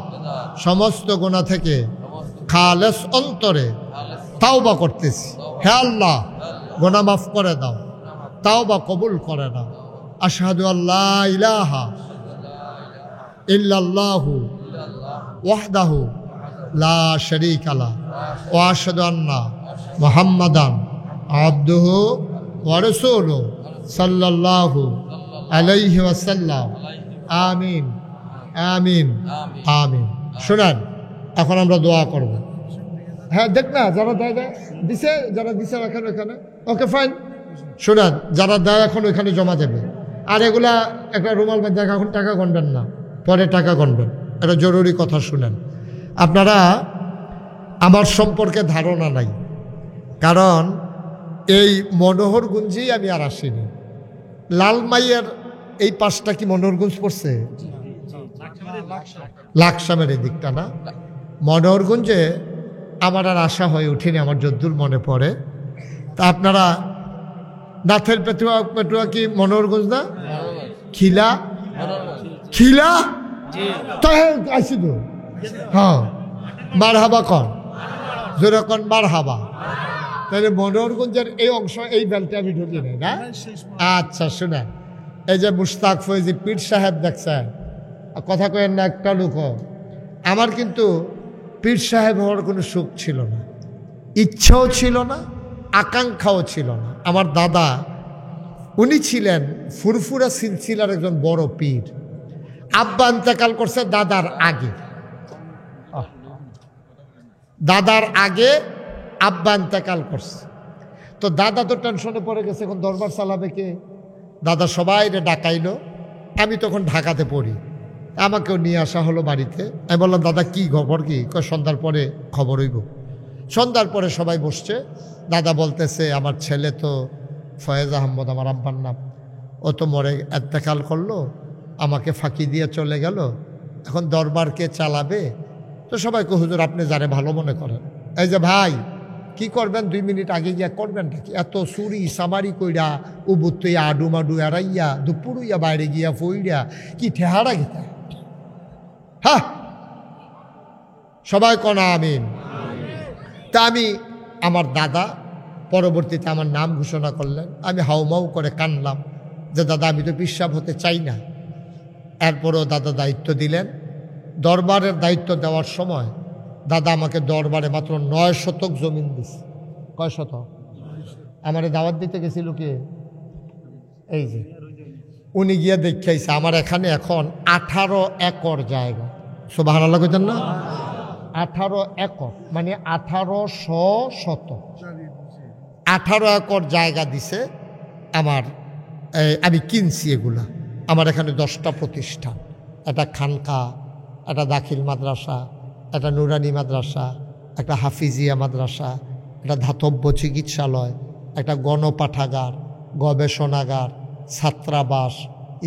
Speaker 1: সমস্ত গুনাহ থেকে খালেস অন্তরে তাওবা করতেছি। হে আল্লাহ, গুনাহ মাফ করে দাও, তাওবা কবুল করে নাও। আশহাদু আল্লা ইলাহা ইল্লাল্লাহু ওয়াহদাহু লা শারীকা লাহ ওয়া আশহাদু আন্না মুহাম্মাদান আবদুহু ওয়া রাসূলুহু সাল্লাল্লাহু আলাইহি ওয়াসাল্লাম। আমিন আমিন আমিন। শুনেন, এখন আমরা দোয়া করব। হ্যাঁ দেখ না, যারা দেয় দিছে, যারা দিছে রাখেন ওখানে। Okay fine. শুনেন, যারা দেয় এখন ওইখানে জমা দেবে। আর এগুলা একটা রুমাল বাঁধে, এখন টাকা গণবেন না, পরে টাকা গণবেন। এটা জরুরি কথা। শুনেন, আপনারা আমার সম্পর্কে ধারণা নাই, কারণ এই মনোহরগঞ্জেই আমি আর আসিনি। লালমাইয়ের এই পাশটা কি মনোহরগঞ্জ পড়ছে? লাকসামের এই দিকটা না? মনোহরগঞ্জে আমার আর আশা হয়ে উঠেনি, আমার যদ্দূর মনে পড়ে। তা আপনারা নাথের পেটুয়া কি মনোহরগঞ্জ না? খিলা খিলা তো আইসি তো। হ্যাঁ মারহাবা কন, জোরে কন মারহাবা। তাহলে মনোহরগঞ্জের এই অংশ, এই বেলটা আমি ঢুকি নাই না? আচ্ছা শুনেন, এই যে মুশতাক ফৈজি পীর সাহেব দেখছেন, কথা কয়েন না একটা লোক। আমার কিন্তু পীর সাহেব হওয়ার কোনো সুখ ছিল না, ইচ্ছাও ছিল না, আকাঙ্ক্ষাও ছিল না। আমার দাদা, উনি ছিলেন ফুরফুরা সিলসিলার একজন বড় পীর। আব্বা ইন্তেকাল করছে দাদার আগে, দাদার আগে আব্বা ইন্তেকাল করছে। তো দাদা তো টেনশনে পড়ে গেছে, এখন দরবার চালাবে কে? দাদা সবাই ডাকাইলো। আমি তখন ঢাকাতে পড়ি, আমাকেও নিয়ে আসা হলো বাড়িতে। আমি বললাম, দাদা কি খবর? কি সন্ধ্যার পরে খবর হইব। সন্ধ্যার পরে সবাই বসছে। দাদা বলতেছে, আমার ছেলে তো ফয়েজ আহমদ, আমার আব্বার নাম, ও তো মরে ইন্তেকাল করলো, আমাকে ফাঁকি দিয়ে চলে গেল, এখন দরবার কে চালাবে? তো সবাইকে, হুজুর আপনি যারে ভালো মনে করেন। এই যে ভাই, কি করবেন? 2 মিনিট আগে গিয়া করবেন নাকি? এত চুরি সামারি কইরা উবুত আডু মাডু এড়াইয়া দুপুরইয়া বাইরে গিয়া ফইরা কি ঠেহারা গেতা? হ্যাঁ সবাই কনা আমিন। তা আমি আমার দাদা পরবর্তীতে আমার নাম ঘোষণা করলেন। আমি হাউমাউ করে কানলাম যে দাদা আমি তো পিসাব হতে চাই না। এরপরও দাদা দায়িত্ব দিলেন। দরবারের দায়িত্ব দেওয়ার সময় দাদা আমাকে দরবারে মাত্র 9 শতক জমিন দিছে। কয় শতক? আমারে দাওয়াত দিতে গেছিল কে? এই যে উনি গিয়ে দেখাইছে আমার এখানে এখন 18 একর জায়গা। সুবহানাল্লাহ কইতেন না? 18 একর মানে 1800 শতক। 18 একর জায়গা দিছে আমার। আমি কিনছি এগুলা। আমার এখানে 10টা প্রতিষ্ঠান, একটা খানকা, একটা দাখিল মাদ্রাসা, একটা নুরানি মাদ্রাসা, একটা হাফিজিয়া মাদ্রাসা, একটা ধাতব্য চিকিৎসালয়, একটা গণপাঠাগার, গবেষণাগার, ছাত্রাবাস,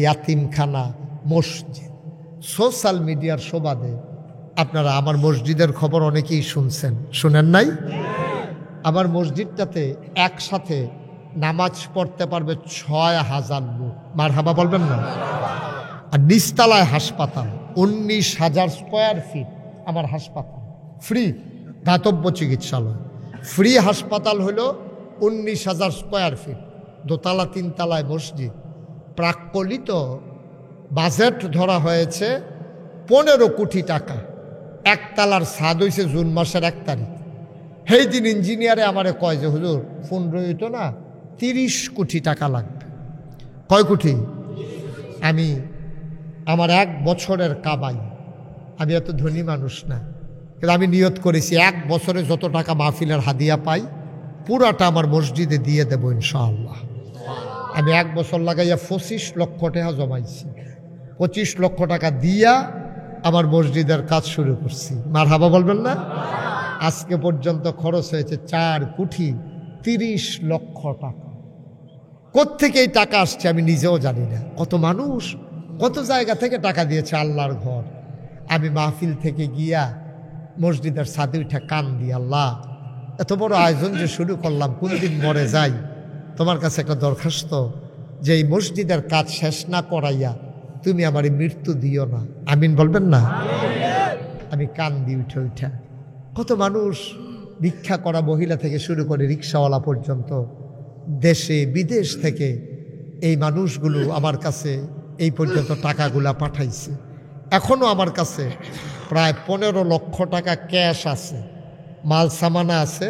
Speaker 1: ইয়াতিমখানা, মসজিদ। সোশ্যাল মিডিয়ার সুবাদে আপনারা আমার মসজিদের খবর অনেকেই শুনছেন, শুনেন নাই? আমার মসজিদটাতে একসাথে নামাজ পড়তে পারবে 6000 লোক। মারহাবা বলবেন না? আর নিচতলায় হাসপাতাল, 19,000 স্কোয়ার ফিট আমার হাসপাতাল, ফ্রি দাতব্য চিকিৎসালয়। ফ্রি হাসপাতাল হলো 19,000 স্কোয়ার ফিট, দোতলা 3 তলায় মসজিদ। প্রাক্কলিত বাজেট ধরা হয়েছে 15 কোটি টাকা। একতলার ছাদ হয়েছে জুন মাসের 1 তারিখ। সেই দিন ইঞ্জিনিয়ারে আমারে কয় যে হুজুর 15 হইতো না, 30 কোটি টাকা লাগবে। কয় কোটি? আমি আমার 1 বছরের কামাই, আমি এত ধনী মানুষ না, কিন্তু আমি নিয়ত করেছি 1 বছরে যত টাকা মাহফিলের হাদিয়া পাই পুরাটা আমার মসজিদে দিয়ে দেবো ইনশাআল্লাহ। আমি 1 বছর লাগাইয়া 25 লক্ষ টাকা জমাইছি। 25 লক্ষ টাকা দিয়া আমার মসজিদের কাজ শুরু করছি। মারহাবা বলবেন না? আজকে পর্যন্ত খরচ হয়েছে 4 কোটি 30 লক্ষ টাকা। কোত্থেকে এই টাকা আসছে আমি নিজেও জানি না। কত মানুষ কত জায়গা থেকে টাকা দিয়েছে আল্লাহর ঘর। আমি মাহফিল থেকে গিয়া মসজিদের ছাদে উঠে কান দিয়ে, আল্লাহ এত বড় আয়োজন যে শুরু করলাম, কোন দিন মরে যাই, তোমার কাছে একটা দরখাস্ত যে এই মসজিদের কাজ শেষ না করাইয়া তুমি আমার মৃত্যু দিও না। আমিন বলবেন না? আমি কান দিয়ে উঠে উঠে কত মানুষ, ভিক্ষা করা মহিলা থেকে শুরু করে রিক্সাওয়ালা পর্যন্ত, দেশে বিদেশ থেকে এই মানুষগুলো আমার কাছে এই পর্যন্ত টাকাগুলা পাঠাইছে। এখনও আমার কাছে প্রায় 15 লক্ষ টাকা ক্যাশ আছে, মাল সামানা আছে,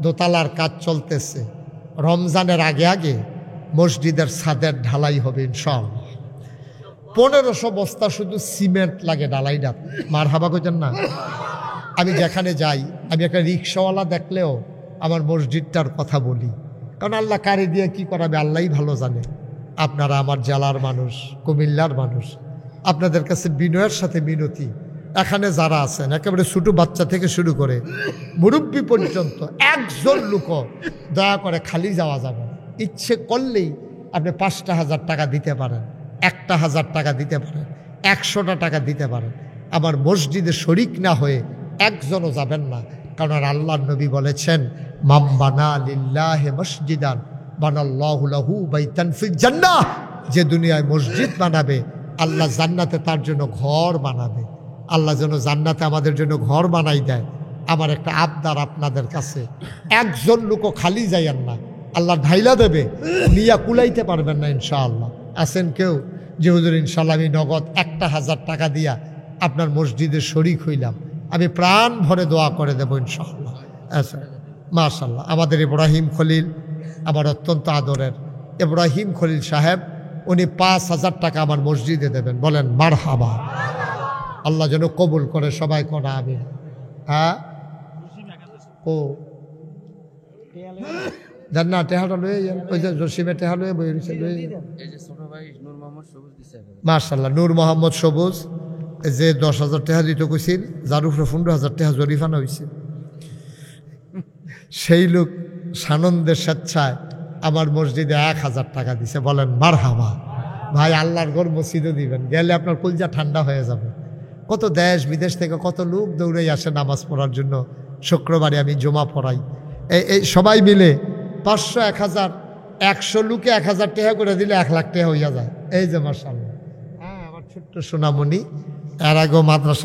Speaker 1: দোতলার কাজ চলতেছে। রমজানের আগে আগে মসজিদের ছাদের ঢালাই হবে ইনশাআল্লাহ। 1500 বস্তা শুধু সিমেন্ট লাগে ঢালাইটা। মারহাবা কইতেন না? আমি যেখানে যাই, আমি একটা রিক্সাওয়ালা দেখলেও আমার মসজিদটার কথা বলি, কারণ আল্লাহ কারে দিয়ে কি করাবে আল্লাহই ভালো জানে। আপনারা আমার জেলার মানুষ, কুমিল্লার মানুষ, আপনাদের কাছে বিনয়ের সাথে মিনতি, এখানে যারা আছেন একেবারে ছোটো বাচ্চা থেকে শুরু করে মুরব্বী পর্যন্ত, একজন লোক দয়া করে খালি যাওয়া যাবে না। ইচ্ছে করলেই আপনি 5টা হাজার টাকা দিতে পারেন, 1,000 টাকা দিতে পারেন, 100টা টাকা দিতে পারেন। আমার মসজিদে শরিক না হয়ে একজনও যাবেন না, কারণ আল্লাহর নবী বলেছেন, মান বানা লিল্লাহি মসজিদান বানাল্লাহু লাহু বাইতান ফিল জান্নাহ। যে দুনিয়ায় মসজিদ বানাবে আল্লাহ জান্নাতে তার জন্য ঘর বানাবে। আল্লাহ যেন জান্নাতে আমাদের জন্য ঘর বানাই দেয়। আমার একটা আবদার আপনাদের কাছে, একজন লোকও খালি যাইয়েন না, আল্লাহ ঢাইলা দেবে, নিয়া কুলাইতে পারবেন না ইনশাআল্লাহ। আছেন কেউ যে হুজুর ইনশাআল্লাহ আমি নগদ 1,000 টাকা দিয়া আপনার মসজিদে শরিক হইলাম, আমি প্রাণ ভরে দোয়া করে দেবো ইনশাআল্লাহ। আচ্ছা, মাশাআল্লাহ। আমাদের ইব্রাহিম খলিল, আমার অত্যন্ত আদরের ইব্রাহিম খলিল সাহেব, উনি 5,000 টাকা আমার মসজিদে দেবেন। বলেন মারহাবা। আল্লাহ যেন কবুল করে, সবাই করা আমিন। হ্যাঁ, ও জান না, টেহাটা লয়ে যান, ওই যে জসিমে টেহা লয়ে বই রয়েছে, লয়ে যান। মাশাআল্লাহ, নূর মোহাম্মদ সবুজ, যে 10,000 টাকা দিতে কইছিল, যার উপরে 15,000 টাকা জরিফানা হয়েছে, সেই লোক সানন্দের স্বেচ্ছায় আমার মসজিদে 1,000 টাকা দিছে। বলেন মারহাবা। ভাই আল্লাহর ঘর মসজিদও দিবেন, গেলে আপনার কলজা ঠান্ডা হয়ে যাবে। কত দেশ বিদেশ থেকে কত লোক দৌড়ে আসে নামাজ পড়ার জন্য। শুক্রবারে আমি জমা পড়াই, এই সবাই মিলে 500, 1,000, 100 লোকে 1,000 টাকা করে দিলে 1 লাখ টাকা হইয়া যায়। এই যে মাশাআল্লাহ। হ্যাঁ, আমার ছোট্ট সোনামণি, এর আগেও মাদ্রাসা